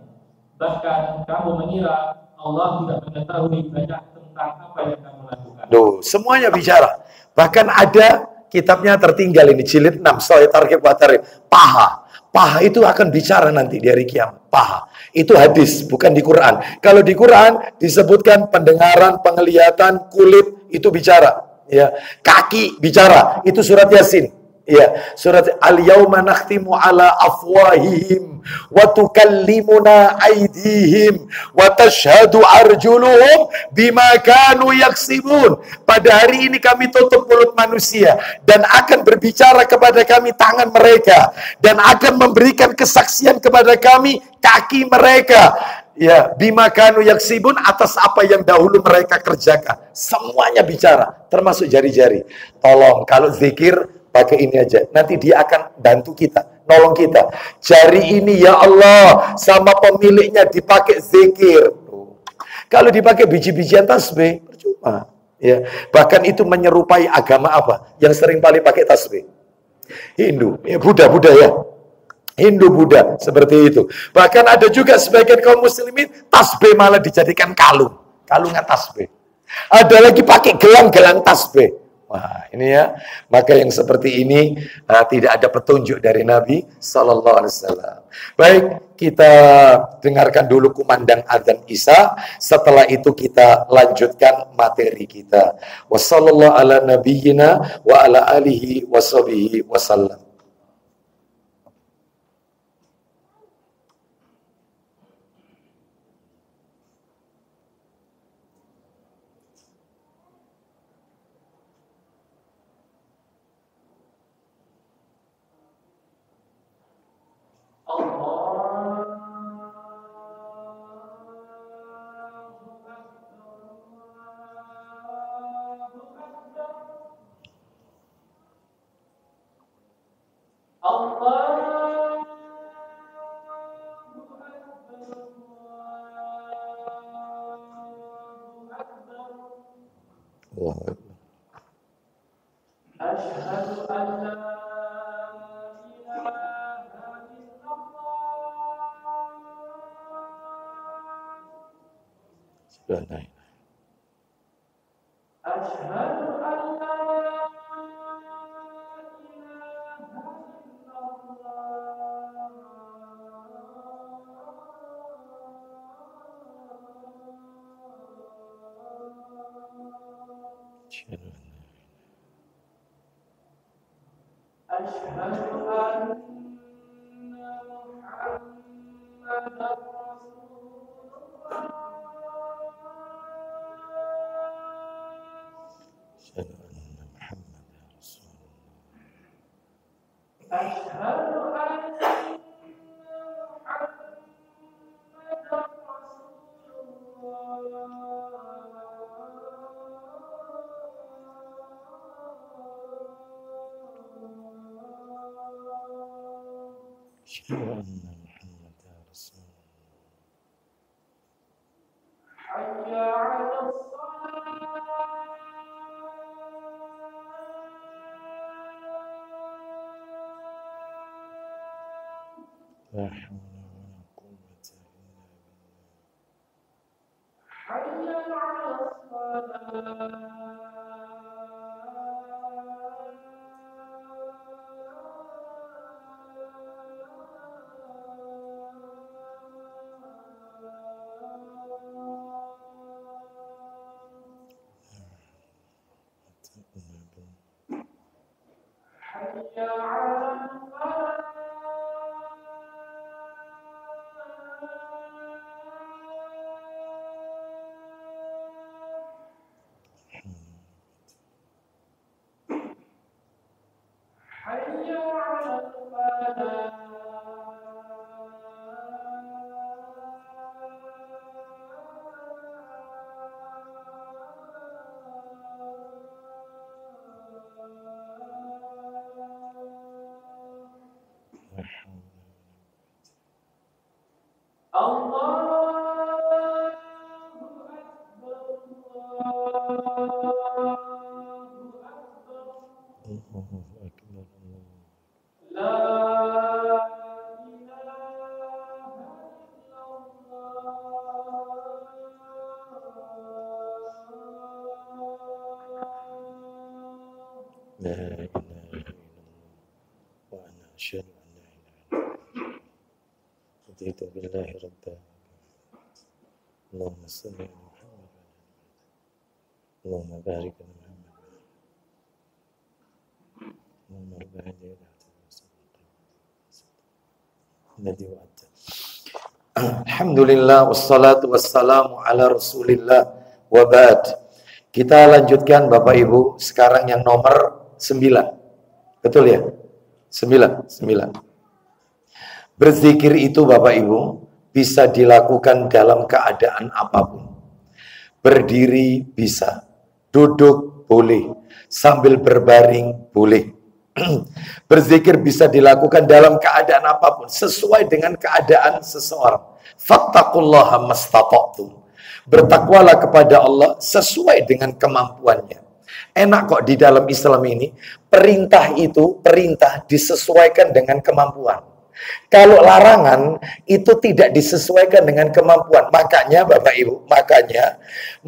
Bahkan kamu mengira Allah tidak mengetahui banyak tentang apa yang kamu lakukan. Semuanya bicara. Bahkan ada kitabnya tertinggal ini, jilid 6, Sahih Targhib wa Tarhib. Paha. Paha itu akan bicara nanti di hari kiamat. Paha. Itu hadis, bukan di Quran. Kalau di Quran disebutkan pendengaran, penglihatan, kulit itu bicara. Ya, kaki bicara. Itu surat Yasin. Ya, surat Al-Yauma nakhtimu ala afwahihim wa tukallimuna aydihim wa tashhadu arjuluhum bima kanu yaksibun. Pada hari ini kami tutup mulut manusia dan akan berbicara kepada kami tangan mereka dan akan memberikan kesaksian kepada kami kaki mereka. Ya, bima kanu yaksibun, atas apa yang dahulu mereka kerjakan. Semuanya bicara, termasuk jari-jari. Tolong kalau zikir pakai ini aja. Nanti dia akan bantu kita, nolong kita. Jari ini ya Allah sama pemiliknya dipakai zikir. Kalau dipakai biji-bijian tasbih, percuma. Ya, bahkan itu menyerupai agama apa? Yang sering paling pakai tasbih? Hindu, ya, Buddha ya. Hindu, Buddha, seperti itu. Bahkan ada juga sebagian kaum muslimin tasbih malah dijadikan kalung. Kalungan tasbih. Ada lagi pakai gelang-gelang tasbih. Wah, ini ya. Maka yang seperti ini tidak ada petunjuk dari Nabi Sallallahu Alaihi Wasallam. Baik, kita dengarkan dulu kumandang adzan Isya. Setelah itu kita lanjutkan materi kita. Wassallallahu ala nabiyyina wa ala alihi washabihi wasallam. La ilaha illallah wa ana asyhadu an la ilaha illallah. Raditu billahi rabban. Allahumma shalli ala Muhammad. Allahumma barik ala Muhammad. Allahumma barik ala Alhamdulillah wassalatu wassalamu ala Rasulillah wa ba'd. Kita lanjutkan Bapak Ibu sekarang yang nomor 9. Betul ya? 9. Berzikir itu Bapak Ibu bisa dilakukan dalam keadaan apapun. Berdiri bisa, duduk boleh, sambil berbaring boleh. Berzikir bisa dilakukan dalam keadaan apapun, sesuai dengan keadaan seseorang. Fattaqullaha mastata'tum. Bertakwalah kepada Allah sesuai dengan kemampuannya. Enak kok di dalam Islam ini, perintah disesuaikan dengan kemampuan. Kalau larangan itu tidak disesuaikan dengan kemampuan. Makanya Bapak Ibu,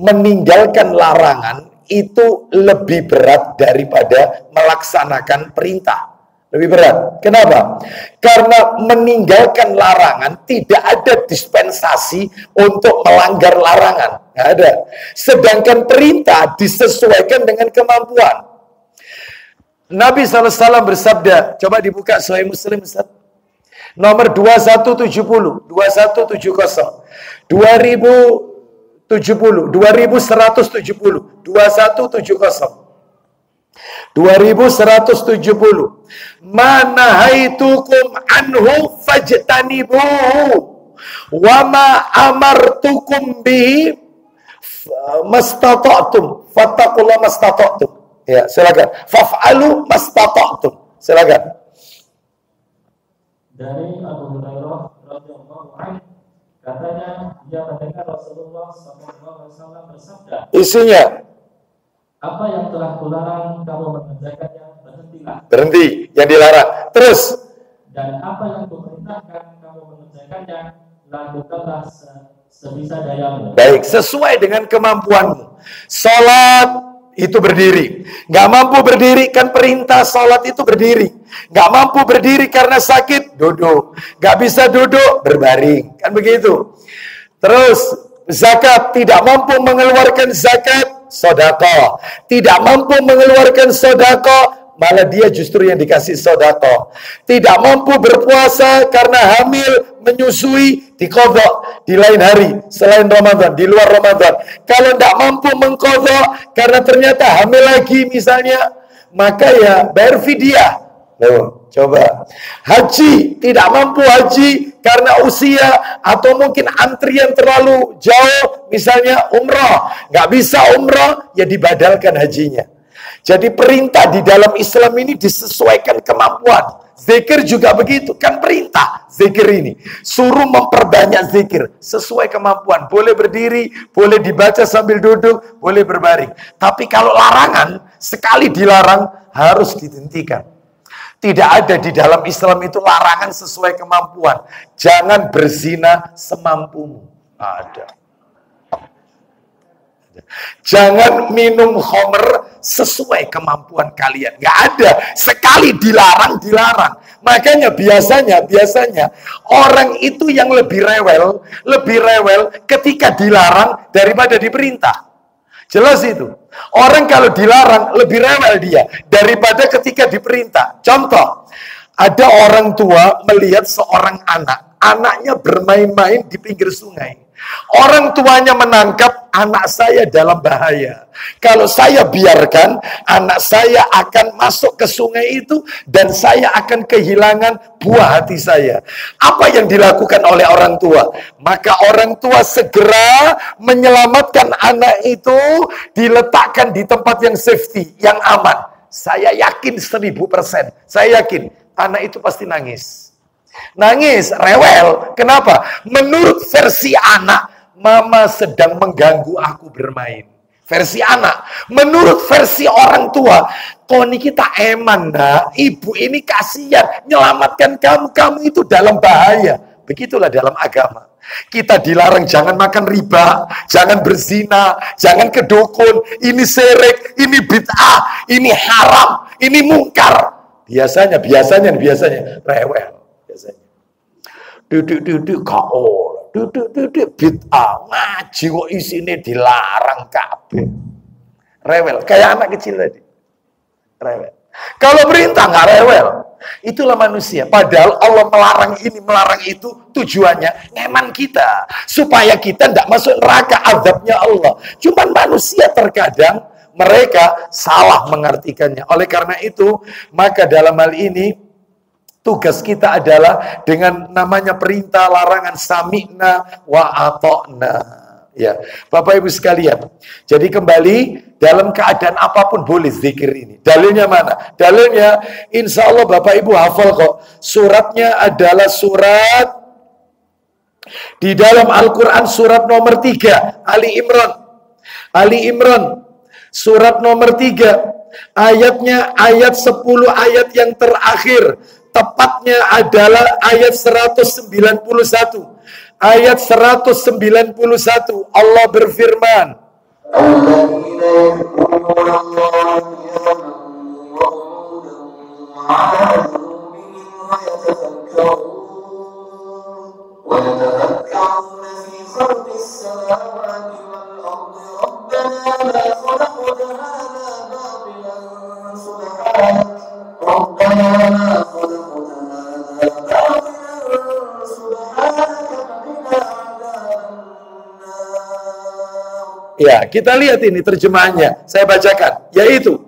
meninggalkan larangan itu lebih berat daripada melaksanakan perintah. Lebih berat. Kenapa? Karena meninggalkan larangan tidak ada dispensasi untuk melanggar larangan. Nggak ada. Sedangkan perintah disesuaikan dengan kemampuan. Nabi SAW bersabda, coba dibuka Sahih Muslim Ustaz. Nomor 2170, 2170, 2170, 2170. Manahaitukum anhu fajtanibuhu wa ma amartukum bihi mastata'tum fattaqullaha mastata'tum. Ya, silakan. Faf'alu mastata'tum. Silakan. Dari Abu Hurairah radhiyallahu anhu, katanya dia mendengar Rasulullah SAW bersabda, isinya, apa yang telah kularang kamu mengerjakannya, berhentilah. Berhenti yang dilarang. Terus, dan apa yang kuperintahkan kamu mengerjakannya, lakukanlah sebisa dayamu. Baik, sesuai dengan kemampuanmu. Sholat itu berdiri. Nggak mampu berdiri, kan perintah sholat itu berdiri. Nggak mampu berdiri karena sakit, duduk. Nggak bisa duduk, berbaring. Kan begitu. Terus, zakat, tidak mampu mengeluarkan zakat, sedekah. Tidak mampu mengeluarkan sedekah, malah dia justru yang dikasih sedekah. Tidak mampu berpuasa karena hamil, menyusui, diqadha di lain hari selain Ramadan, di luar Ramadan. Kalau tidak mampu mengqadha karena ternyata hamil lagi misalnya, maka ya bayar fidyah. Loh, coba. Haji, tidak mampu haji karena usia atau mungkin antrian terlalu jauh, misalnya umrah, nggak bisa umrah, ya dibadalkan hajinya. Jadi perintah di dalam Islam ini disesuaikan kemampuan. Zikir juga begitu, kan perintah zikir ini. Suruh memperbanyak zikir sesuai kemampuan. Boleh berdiri, boleh dibaca sambil duduk, boleh berbaring. Tapi kalau larangan, sekali dilarang harus dihentikan. Tidak ada di dalam Islam itu larangan sesuai kemampuan. Jangan berzina semampumu. Ada. Jangan minum khamr sesuai kemampuan kalian. Nggak ada. Sekali dilarang, dilarang. Makanya biasanya orang itu yang lebih rewel ketika dilarang daripada diperintah. Jelas itu. Orang kalau dilarang lebih rewel dia daripada ketika diperintah. Contoh, ada orang tua melihat seorang anak, anaknya bermain-main di pinggir sungai. Orang tuanya menangkap anak saya dalam bahaya. Kalau saya biarkan, anak saya akan masuk ke sungai itu dan saya akan kehilangan buah hati saya. Apa yang dilakukan oleh orang tua? Maka orang tua segera menyelamatkan anak itu, diletakkan di tempat yang safety, yang aman. Saya yakin 1000%. Saya yakin anak itu pasti nangis. Nangis, rewel. Kenapa? Menurut versi anak, mama sedang mengganggu aku bermain. Versi anak. Menurut versi orang tua, koni kita eman, nak. Ibu ini kasihan, menyelamatkan kamu. Kamu itu dalam bahaya. Begitulah dalam agama. Kita dilarang jangan makan riba, jangan berzina, jangan ke dukun, ini syirik, ini bid'ah, ini haram, ini mungkar. Biasanya rewel biasanya. Duduk KO, duduk bid'ah, ngaji kok isine dilarang kabeh. Rewel, kayak anak kecil tadi. Rewel. Kalau perintah nggak rewel. Itulah manusia. Padahal Allah melarang ini, melarang itu, tujuannya ngeman kita. Supaya kita tidak masuk neraka, azabnya Allah. Cuman manusia terkadang mereka salah mengartikannya. Oleh karena itu, maka dalam hal ini, tugas kita adalah dengan namanya perintah, larangan, sami'na wa ata'na. Ya, Bapak Ibu sekalian. Jadi kembali, dalam keadaan apapun boleh zikir ini. Dalilnya mana? Dalilnya, insya Allah Bapak Ibu hafal kok. Suratnya adalah surat di dalam Al-Quran, surat nomor 3, Ali Imran. Ali Imran, surat nomor 3, ayatnya ayat 10, ayat yang terakhir. Tepatnya adalah ayat 191. Ayat 191, Allah berfirman, ya, kita lihat ini terjemahannya. Saya bacakan, yaitu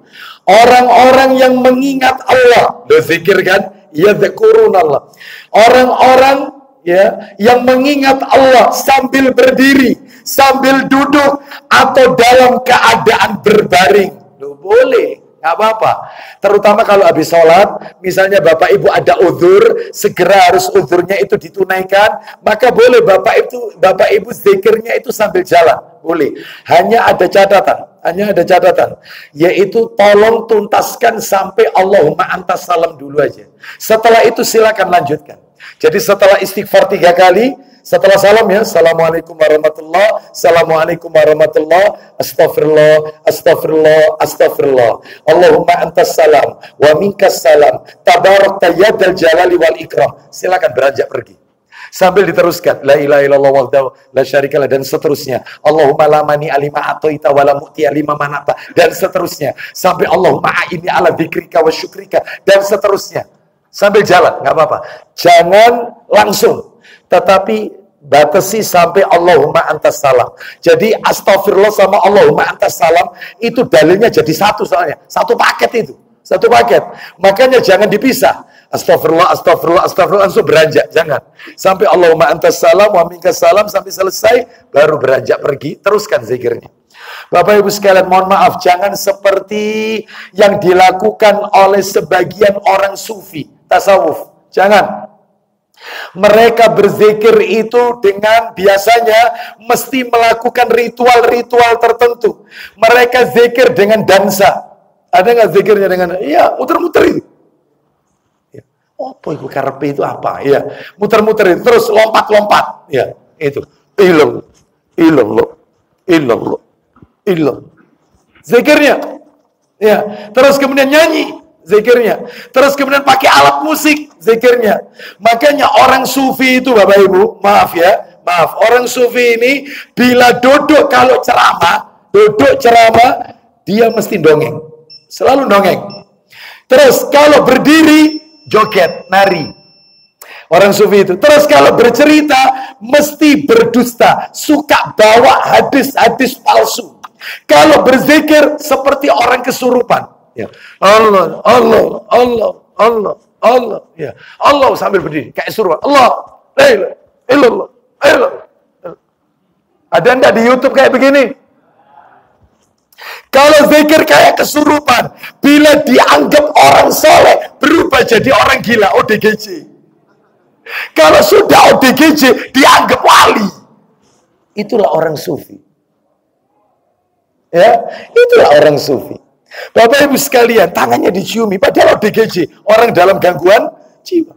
orang-orang yang mengingat Allah, berzikir kan? Yadhkurun Allah. Orang-orang ya yang mengingat Allah sambil berdiri, sambil duduk, atau dalam keadaan berbaring. Loh, boleh. Nggak apa-apa. Terutama kalau habis sholat, misalnya Bapak Ibu ada uzur, segera harus uzurnya itu ditunaikan, maka boleh Bapak Ibu zikirnya itu sambil jalan. Boleh. Hanya ada catatan. Yaitu tolong tuntaskan sampai Allahumma antas salam dulu aja. Setelah itu silakan lanjutkan. Jadi setelah istighfar 3 kali, setelah salam ya, Assalamualaikum warahmatullah, Assalamualaikum warahmatullah, Astagfirullah, Astagfirullah, Astagfirullah. Allahumma antas salam, wa minkas salam, tabarakta yadal jalali wal ikram. Silakan beranjak pergi. Sambil diteruskan, la ilaha illallah wahdahu la syarikalah, dan seterusnya. Allahumma la mani alima atoita wa la mu'ti alima manata, dan seterusnya. Sampai Allahumma a'ini ala dzikrika wa syukrika, dan seterusnya. Sambil jalan, nggak apa-apa. Jangan langsung, tetapi batasi sampai Allahumma antas salam. Jadi astagfirullah sama Allahumma antas salam itu dalilnya jadi satu, soalnya satu paket itu, satu paket. Makanya jangan dipisah. Astagfirullah, astagfirullah, astagfirullah, langsung beranjak, jangan. Sampai Allahumma antas salam wa minkas salam, sampai selesai baru beranjak pergi, teruskan zikirnya. Bapak Ibu sekalian, mohon maaf, jangan seperti yang dilakukan oleh sebagian orang sufi tasawuf. Jangan. Mereka berzikir itu dengan biasanya mesti melakukan ritual-ritual tertentu. Mereka zikir dengan dansa. Ada nggak zikirnya dengan, iya, muter-muter itu. Ya. Apa itu karepe itu apa? Ya, muter-muter itu, terus lompat-lompat. Ya, itu. Illallah, illallah, illallah, illallah. Zikirnya. Ya, terus kemudian nyanyi. Zikirnya. Terus kemudian pakai alat musik, zikirnya. Makanya orang sufi itu, Bapak Ibu, maaf ya, maaf, orang sufi ini bila duduk kalau ceramah, dia mesti dongeng. Selalu dongeng. Terus kalau berdiri, joget, nari. Orang sufi itu. Terus kalau bercerita, mesti berdusta, suka bawa hadis-hadis palsu. Kalau berzikir seperti orang kesurupan. Ya. Allah, Allah, Allah, Allah, Allah. Ya. Allah sambil berdiri kayak suruh. Allah, la ilaha illallah, illallah. Ada enggak di YouTube kayak begini? Kalau zikir kayak kesurupan, bila dianggap orang soleh, berubah jadi orang gila, ODGJ. Kalau sudah ODGJ, dianggap wali. Itulah orang sufi. Ya, itulah orang sufi. Bapak Ibu sekalian, tangannya diciumi, padahal ODGJ, orang dalam gangguan jiwa.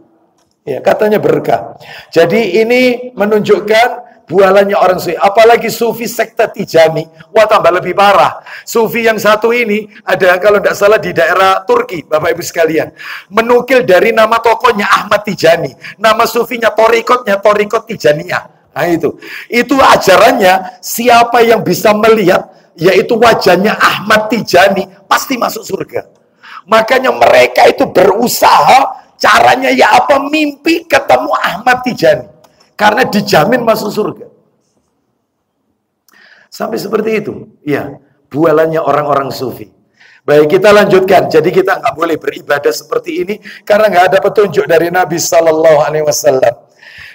Ya, katanya berkah. Jadi ini menunjukkan bualannya orang sufi. Apalagi sufi sekte Tijani. Wah, tambah lebih parah. Sufi yang satu ini ada kalau tidak salah di daerah Turki, Bapak Ibu sekalian. Menukil dari nama tokohnya Ahmad Tijani. Nama sufinya Torikotnya Torikot Tijaniyah. Nah itu ajarannya, siapa yang bisa melihat yaitu wajahnya Ahmad Tijani pasti masuk surga. Makanya mereka itu berusaha, caranya ya apa, mimpi ketemu Ahmad Tijani. Karena dijamin masuk surga. Sampai seperti itu. Ya, bualannya orang-orang sufi. Baik, kita lanjutkan. Jadi kita nggak boleh beribadah seperti ini karena nggak ada petunjuk dari Nabi Sallallahu Alaihi Wasallam.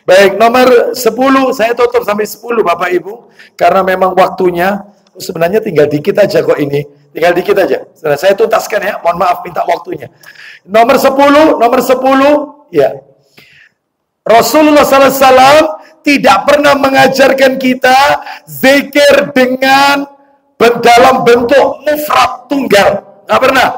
Baik, nomor 10. Saya tutup sampai 10 Bapak Ibu. Karena memang waktunya sebenarnya tinggal dikit aja kok ini. Tinggal dikit aja. Saya tuntaskan ya. Mohon maaf minta waktunya. Nomor 10. Ya. Rasulullah SAW tidak pernah mengajarkan kita zikir dengan dalam bentuk mufrad tunggal. Nggak pernah.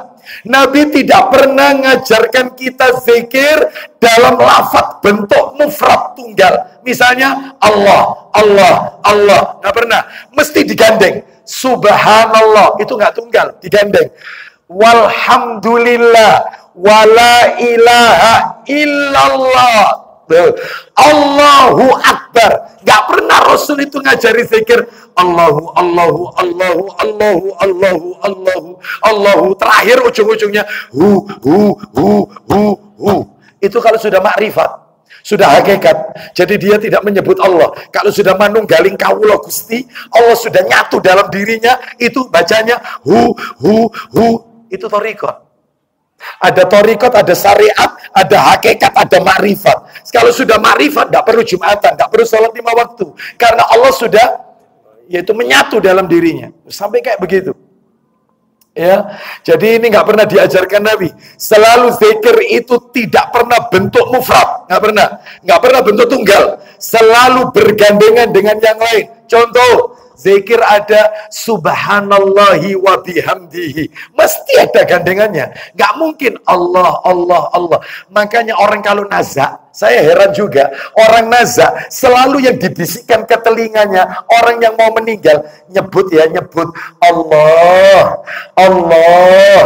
Nabi tidak pernah mengajarkan kita zikir dalam lafaz bentuk mufrad tunggal. Misalnya Allah, Allah, Allah. Nggak pernah. Mesti digandeng. Subhanallah. Itu nggak tunggal. Digandeng. Walhamdulillah. Wala ilaha illallah. Allahu Akbar. Gak pernah Rasul itu ngajari zikir Allahu, Allahu, Allahu, Allahu, Allahu, Allahu, Allahu. Terakhir ujung-ujungnya hu. Itu kalau sudah makrifat, sudah hakikat. Jadi dia tidak menyebut Allah. Kalau sudah manunggaling kawula Gusti, Allah sudah nyatu dalam dirinya, itu bacanya hu. Itu thariqah. Ada thariqat, ada syariat, ada hakikat, ada makrifat. Kalau sudah makrifat, tidak perlu Jumatan, tidak perlu sholat 5 waktu. Karena Allah sudah, yaitu menyatu dalam dirinya. Sampai kayak begitu. Ya, jadi ini nggak pernah diajarkan Nabi. Selalu zikir itu tidak pernah bentuk mufrad, nggak pernah bentuk tunggal. Selalu bergandengan dengan yang lain. Contoh, zikir ada subhanallahi wa bihamdihi. Mesti ada gandengannya. Nggak mungkin Allah, Allah, Allah. Makanya orang kalau nazak, saya heran juga. Orang nazak selalu yang dibisikkan ke telinganya. Orang yang mau meninggal, nyebut Allah, Allah,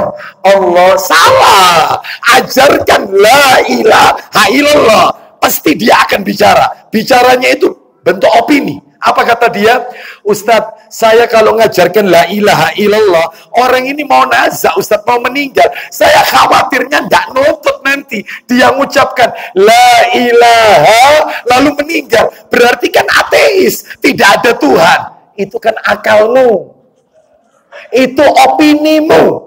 Allah. Salah. Ajarkan la ilaha illallah. Pasti dia akan bicara. Bicaranya itu bentuk opini. Apa kata dia? Ustadz, saya kalau ngajarkan la ilaha illallah, orang ini mau nazak, Ustadz mau meninggal. Saya khawatirnya tidak nutut nanti. Dia mengucapkan la ilaha, lalu meninggal. Berarti kan ateis, tidak ada Tuhan. Itu kan akalmu. Itu opinimu.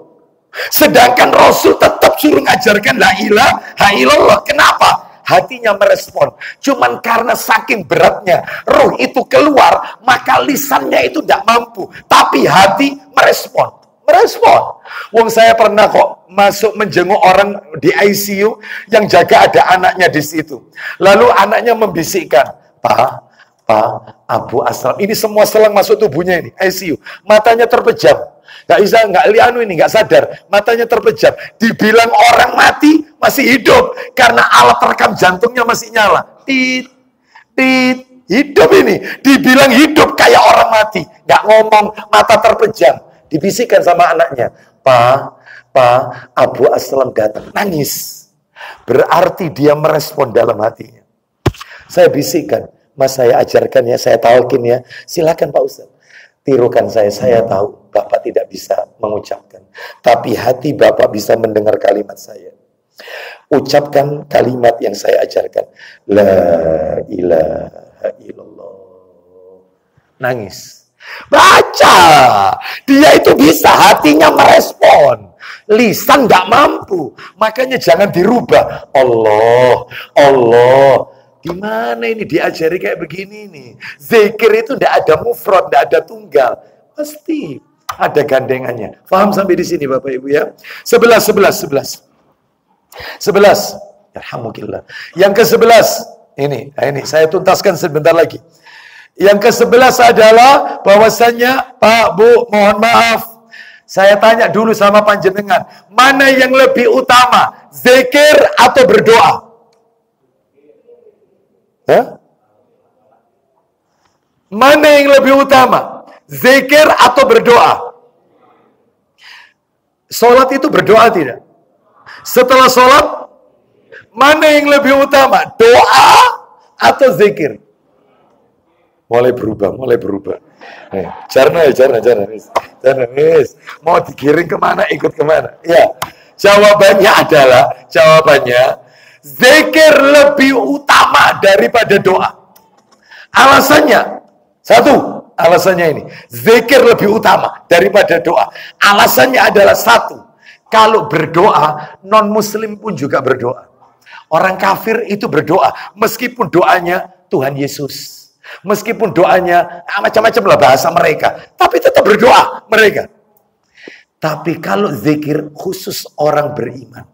Sedangkan Rasul tetap suruh ngajarkan la ilaha illallah. Kenapa? Hatinya merespon. Cuman karena saking beratnya roh itu keluar, maka lisannya itu tidak mampu. Tapi hati merespon. Wong saya pernah kok masuk menjenguk orang di ICU yang jaga ada anaknya di situ. Lalu anaknya membisikkan, Pak, Abu Asram. Ini semua selang masuk tubuhnya ini, ICU. Matanya terpejam. Nggak sadar. Matanya terpejam. Dibilang orang mati, masih hidup. Karena alat rekam jantungnya masih nyala. Tit. Hidup ini. Dibilang hidup kayak orang mati. Nggak ngomong, mata terpejam. Dibisikkan sama anaknya. Pak, Abu Aslam datang. Nangis. Berarti dia merespon dalam hatinya. Saya bisikkan. Mas, saya ajarkan ya, saya talkin ya. Silakan Pak Ustaz. Tirukan saya tahu Bapak tidak bisa mengucapkan. Tapi hati Bapak bisa mendengar kalimat saya. Ucapkan kalimat yang saya ajarkan. La ilaha illallah. Nangis. Baca. Dia itu bisa, hatinya merespon. Lisan nggak mampu. Makanya jangan dirubah. Allah. Gimana ini diajari kayak begini nih? Zikir itu tidak ada mufrad, tidak ada tunggal. Pasti ada gandengannya. Paham sampai di sini Bapak Ibu ya? 11. Alhamdulillah. Yang ke-11. Ini saya tuntaskan sebentar lagi. Yang ke-11 adalah bahwasannya, Pak, Bu, mohon maaf. Saya tanya dulu sama panjenengan. Mana yang lebih utama? Zikir atau berdoa? Mana yang lebih utama? Zikir atau berdoa? Sholat itu berdoa tidak? Setelah sholat, mana yang lebih utama? Doa atau zikir? Mulai berubah. Jarna. Mau digiring kemana, ikut kemana? Ya, jawabannya, zikir lebih utama daripada doa. Alasannya ini, zikir lebih utama daripada doa. Alasannya adalah satu, kalau berdoa, non-muslim pun juga berdoa. Orang kafir itu berdoa, meskipun doanya Tuhan Yesus. Meskipun doanya macam-macam lah bahasa mereka, tapi tetap berdoa mereka. Tapi kalau zikir khusus orang beriman,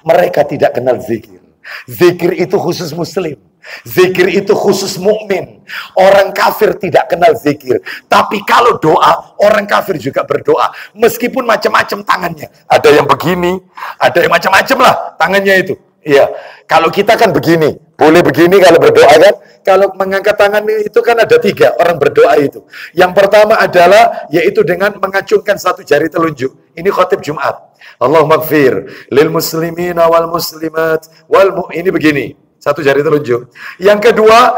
mereka tidak kenal zikir. Zikir itu khusus muslim. Zikir itu khusus mukmin. Orang kafir tidak kenal zikir. Tapi kalau doa, orang kafir juga berdoa. Meskipun macam-macam tangannya. Ada yang begini, ada yang macam-macam lah tangannya itu. Iya, kalau kita kan begini, boleh begini kalau berdoa kan. Kalau mengangkat tangan itu kan ada 3 orang berdoa itu. Yang pertama adalah yaitu dengan mengacungkan satu jari telunjuk. Ini khotib Jumat. Allahumma gfir lil muslimina wal muslimat ini begini, satu jari telunjuk. Yang kedua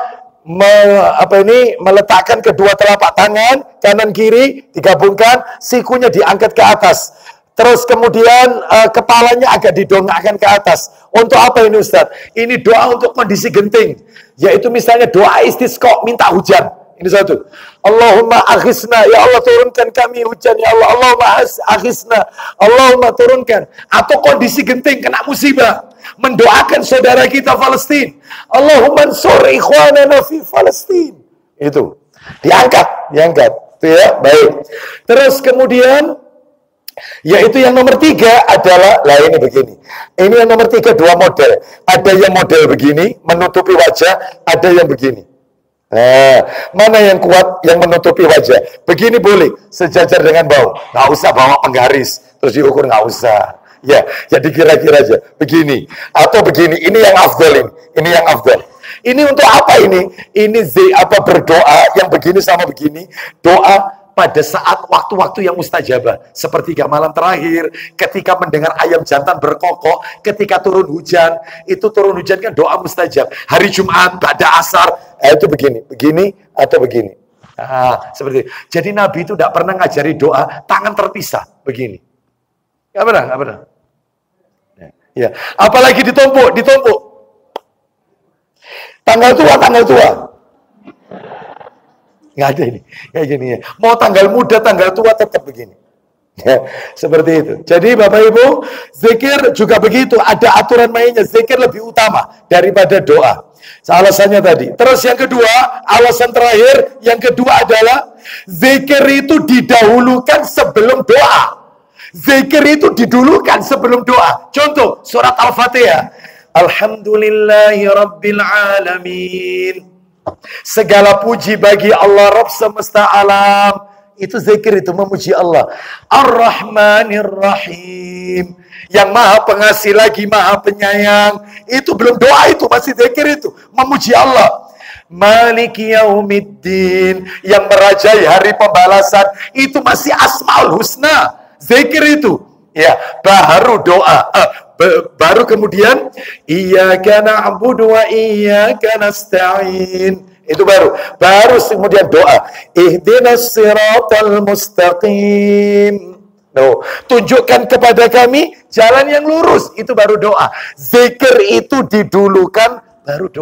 meletakkan kedua telapak tangan kanan kiri digabungkan, sikunya diangkat ke atas. Terus kemudian kepalanya agak didongakkan ke atas. Untuk apa ini Ustaz? Ini doa untuk kondisi genting. Yaitu misalnya doa istisqa, minta hujan. Ini satu. Allahumma akhisna, ya Allah turunkan kami hujan. Ya Allah, Allahumma akhisna, Allahumma turunkan. Atau kondisi genting, kena musibah. Mendoakan saudara kita Palestina. Allahumma ansur ikhwanana fi Palestina. Itu. Diangkat. Itu ya, baik. Terus kemudian yaitu yang nomor 3 adalah, ini begini. Ini yang nomor 3 2 model. Ada yang model begini, menutupi wajah, ada yang begini. Nah, mana yang kuat yang menutupi wajah? Begini boleh, sejajar dengan bau. Nggak usah bawa penggaris, terus diukur, nggak usah. Ya, jadi kira-kira aja. Begini, atau begini. Ini yang afdal ini yang afdal. Ini untuk apa ini? Ini berdoa yang begini sama begini. Doa pada saat waktu-waktu yang mustajabah, sepertiga malam terakhir, ketika mendengar ayam jantan berkokok, ketika turun hujan, itu turun hujan kan doa mustajab. Hari Jumat, ba'da asar, itu begini atau begini. Seperti itu. Jadi Nabi itu tidak pernah ngajari doa tangan terpisah, begini. Nggak pernah. Ya. Apalagi ditumpuk. Tanggal tua. Nggak ada ini, kayak gini ya. Mau tanggal muda, tanggal tua tetap begini. Ya, seperti itu. Jadi Bapak Ibu, zikir juga begitu. Ada aturan mainnya. Zikir lebih utama daripada doa. Alasannya tadi. Terus yang kedua, alasan terakhir, yang kedua adalah zikir itu didahulukan sebelum doa. Zikir itu didulukan sebelum doa. Contoh, surat Al-Fatihah. Alhamdulillahi Rabbil Alamin. Segala puji bagi Allah Rabb semesta alam. Itu zikir, itu memuji Allah. Ar-Rahmanir Rahim, yang maha pengasih lagi maha penyayang. Itu belum doa, itu masih zikir, itu memuji Allah. Maliki Yaumiddin, yang merajai hari pembalasan. Itu masih Asmaul Husna, zikir itu. Ya, baru doa. Baru kemudian iyyaka na'budu wa iyyaka nasta'in. Itu baru kemudian doa. Ihdinas siratal mustaqim. Tunjukkan kepada kami jalan yang lurus. Itu baru doa. Zikir itu didulukan, baru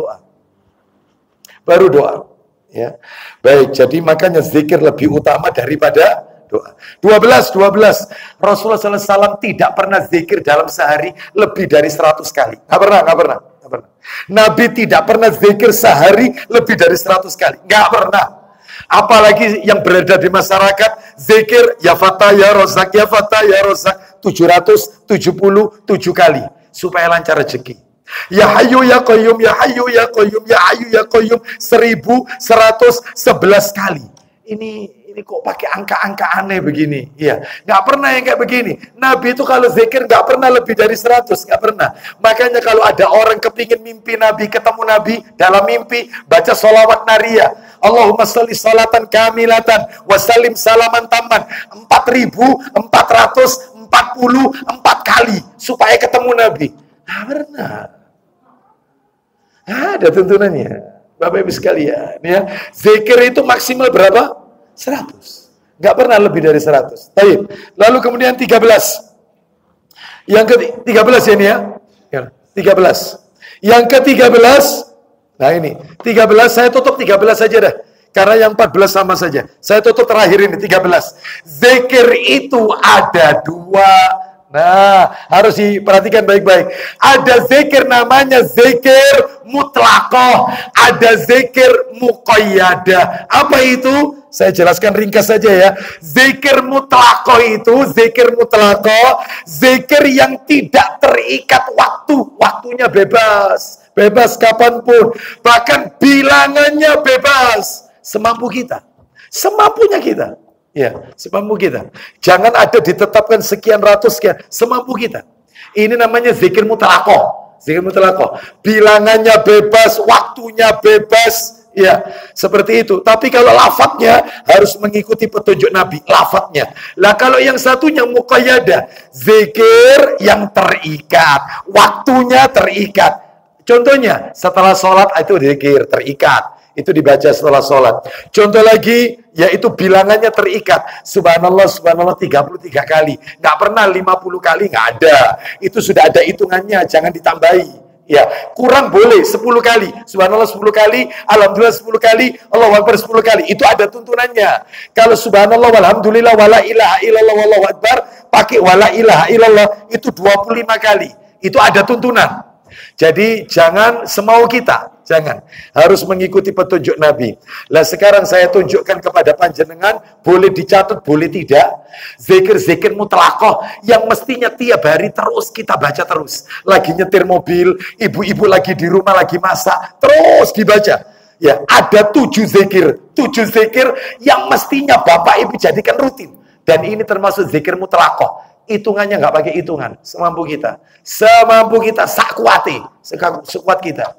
doa. Ya. Baik, jadi makanya zikir lebih utama daripada doa. 12. Rasulullah SAW tidak pernah zikir dalam sehari lebih dari 100 kali. Nggak pernah. Nabi tidak pernah zikir sehari lebih dari 100 kali. Nggak pernah. Apalagi yang beredar di masyarakat, zikir ya Fatah ya Rozak 777 kali supaya lancar rezeki. Ya Hayyu ya Qayyum, ya Hayyu ya Qayyum, ya Hayyu ya Qayyum 1111 kali. Ini ini kok pakai angka-angka aneh begini. Iya, nggak pernah yang kayak begini. Nabi itu kalau zikir nggak pernah lebih dari 100, nggak pernah. Makanya kalau ada orang kepingin mimpi Nabi, ketemu Nabi dalam mimpi, baca sholawat nariyah. Allahumma sholli sholatan kamilatan wasallim salaman tamman 4444 kali supaya ketemu Nabi. Nggak pernah. Ada tuntunannya, Bapak Ibu sekalian. Ya, zikir itu maksimal berapa? 100. Nggak pernah lebih dari 100. Baik. Lalu kemudian 13. Yang ke-13 ya ini ya. 13. Yang ke-13. Nah ini, 13 saya tutup 13 saja dah. Karena yang 14 sama saja. Saya tutup terakhir ini 13. Zikir itu ada 2. Nah, harus diperhatikan baik-baik. Ada zikir namanya zikir mutlaqah, ada zikir muqayyadah. Apa itu? Saya jelaskan ringkas saja ya. Zikir mutlaqah itu, zikir mutlaqah, zikir yang tidak terikat waktu. Waktunya bebas. Bebas kapanpun. Bahkan bilangannya bebas. Semampu kita. Semampunya kita. Ya, semampu kita. Jangan ada ditetapkan sekian ratus sekian, semampu kita. Ini namanya zikir mutlaqah. Zikir mutlaqah. Bilangannya bebas, waktunya bebas, ya, seperti itu. Tapi kalau lafadznya harus mengikuti petunjuk Nabi, lafadznya. Lah kalau yang satunya muqayyadah, zikir yang terikat, waktunya terikat. Contohnya, setelah sholat itu zikir terikat. Itu dibaca setelah sholat. Contoh lagi, yaitu bilangannya terikat. Subhanallah, subhanallah 33 kali. Nggak pernah 50 kali, nggak ada. Itu sudah ada hitungannya, jangan ditambahi. Ya, kurang boleh 10 kali. Subhanallah 10 kali, alhamdulillah 10 kali, Allahu Akbar 10 kali. Itu ada tuntunannya. Kalau subhanallah, walhamdulillah, wala ilaha illallah, wallahu akbar, pakai wala ilaha illallah, itu 25 kali. Itu ada tuntunan. Jadi jangan semau kita. Jangan. Harus mengikuti petunjuk Nabi. Lah sekarang saya tunjukkan kepada panjenengan, boleh dicatat, boleh tidak. Zikir-zikir mutlaqah yang mestinya tiap hari terus kita baca terus. Lagi nyetir mobil, ibu-ibu lagi di rumah lagi masak, terus dibaca. Ya, ada 7 zikir. 7 zikir yang mestinya Bapak Ibu jadikan rutin. Dan ini termasuk zikir mutlaqah. Hitungannya nggak pakai hitungan. Semampu kita. Semampu kita, sakwati. Sekuat kita.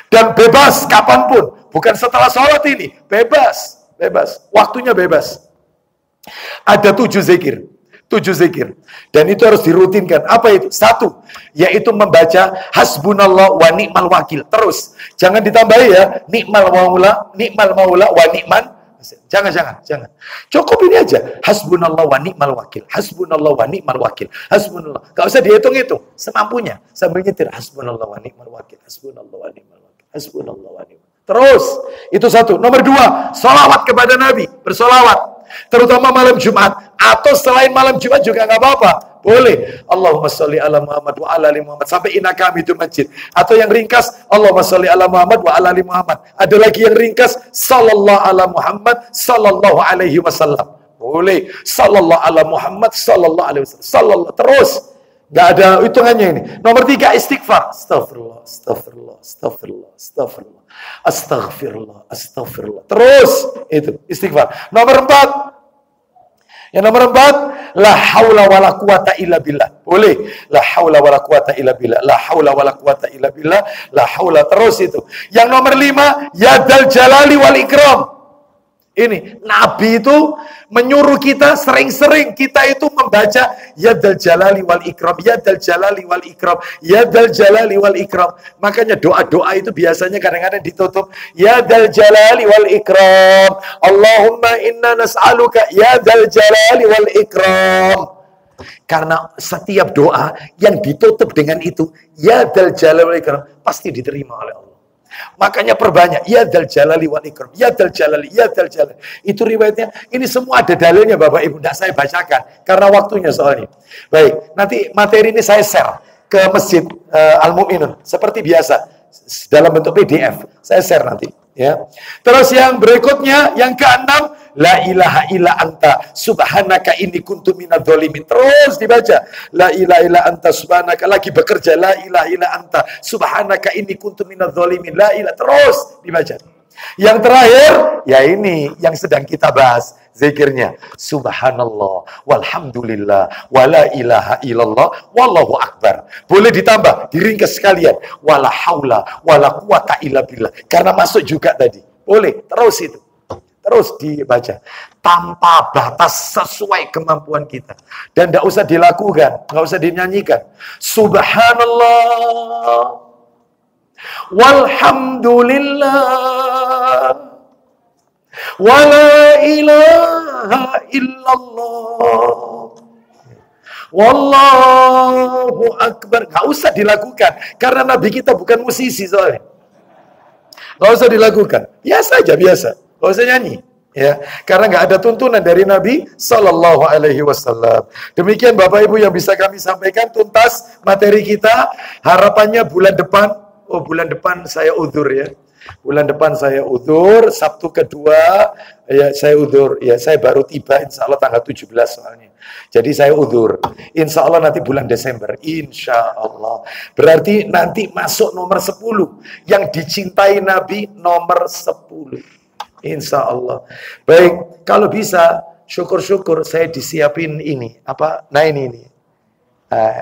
Dan bebas kapanpun, bukan setelah sholat ini, bebas, bebas, waktunya bebas. Ada 7 zikir, 7 zikir, dan itu harus dirutinkan. Apa itu? 1, yaitu membaca hasbunallah wa ni'mal wakil. Terus, jangan ditambahi ya, ni'mal maula wa ni'man. Jangan. Cukup ini aja. Hasbunallah wa ni'mal wakil. Hasbunallah wa ni'mal wakil. Hasbunallah. Gak usah dihitung-hitung. Semampunya. Sambil nyetir. Hasbunallah wa ni'mal wakil. Hasbunallah wa ni'mal wakil. Hasbunallah wa ni'mal. Terus. Itu 1. Nomor 2. Sholawat kepada Nabi. Bersolawat. Terutama malam Jumat. Atau selain malam Jumat juga gak apa-apa. Boleh. Allahumma sholli ala Muhammad wa ala ali Muhammad. Sampai inaka hamidum majid. Atau yang ringkas, Allahumma sholli ala Muhammad wa ala ali Muhammad. Ada lagi yang ringkas, sallallahu ala Muhammad sallallahu alaihi wasallam. Boleh. Sallallahu ala Muhammad sallallahu alaihi wasallam. Sallallahu. Terus. Gak ada hitungannya ini. Nomor 3, istighfar. Astagfirullah, astagfirullah, astagfirullah, astagfirullah. Astagfirullah, astagfirullah. Terus. Itu, istighfar. Nomor 4. Yang nomor 4, la haula wala quwata illa billah. Boleh. La haula wala quwata illa billah. La haula wala quwata illa billah. La haula. Terus itu. Yang nomor 5, ya dzal jalali wal ikram. Ini, Nabi itu menyuruh kita sering-sering kita itu membaca ya dzal jalali wal ikram, ya dzal jalali wal ikram, ya dzal jalali wal ikram. Makanya doa-doa itu biasanya kadang-kadang ditutup ya dzal jalali wal ikram. Allahumma inna nas'aluka ya dzal jalali wal ikram. Karena setiap doa yang ditutup dengan itu ya dzal jalali wal ikram pasti diterima oleh Allah. Makanya perbanyak ya dzal jalali wal ikram, ya dzal jalali, ya dzal jalali. Itu riwayatnya. Ini semua ada dalilnya Bapak Ibu, tidak saya bacakan karena waktunya soalnya. Baik, nanti materi ini saya share ke Masjid Al-Mu'minun seperti biasa dalam bentuk PDF. Saya share nanti, ya. Terus yang berikutnya, yang ke-6, la ilaha illa anta subhanaka inni kuntu minadz dzalimin. Terus dibaca la ilaha illa anta subhanaka, lagi bekerja la ilaha illa anta subhanaka inni kuntu minadz dzalimin. La ilaha, terus dibaca. Yang terakhir, ya ini yang sedang kita bahas, zikirnya. Subhanallah, walhamdulillah, wala ilaha illallah, wallahu akbar. Boleh ditambah, diringkas sekalian. Wala haula, wala quwata illa billah. Karena masuk juga tadi. Boleh, terus itu. Terus dibaca. Tanpa batas sesuai kemampuan kita. Dan tidak usah dilakukan, nggak usah dinyanyikan. Subhanallah. Walhamdulillah wala ilaha illallah wallahu akbar. Gak usah dilakukan karena Nabi kita bukan musisi soalnya. Gak usah dilakukan, biasa aja, biasa, gak usah nyanyi ya, karena gak ada tuntunan dari Nabi Sallallahu Alaihi Wasallam. Demikian Bapak Ibu yang bisa kami sampaikan, tuntas materi kita. Harapannya bulan depan, bulan depan saya udzur ya. Bulan depan saya udzur, Sabtu kedua ya saya udzur. Ya saya baru tiba insya Allah tanggal 17 soalnya. Jadi saya udzur. Insya Allah nanti bulan Desember. Insya Allah. Berarti nanti masuk nomor 10. Yang dicintai Nabi nomor 10. Insya Allah. Baik, kalau bisa syukur-syukur saya disiapin ini. Apa? Nah ini.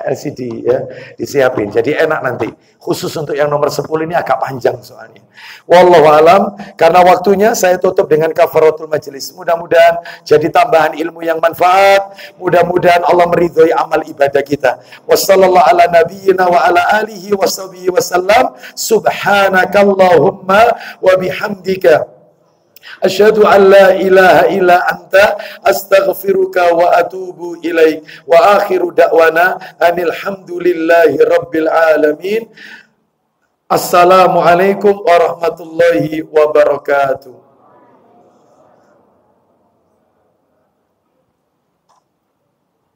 LCD ya, disiapin. Jadi enak nanti. Khusus untuk yang nomor 10 ini agak panjang soalnya. Wallahu alam, karena waktunya saya tutup dengan kafaratul majelis. Mudah-mudahan jadi tambahan ilmu yang manfaat. Mudah-mudahan Allah meridhoi amal ibadah kita. Wassallallahu ala nabiyyina wa ala alihi washabihi wasallam. Subhanakallahumma wa bihamdika asyhadu an la ilaha illa anta astaghfiruka wa atubu ilaik. Wa akhiru da'wana anil hamdulillahi rabbil alamin. Assalamualaikum warahmatullahi wabarakatuh.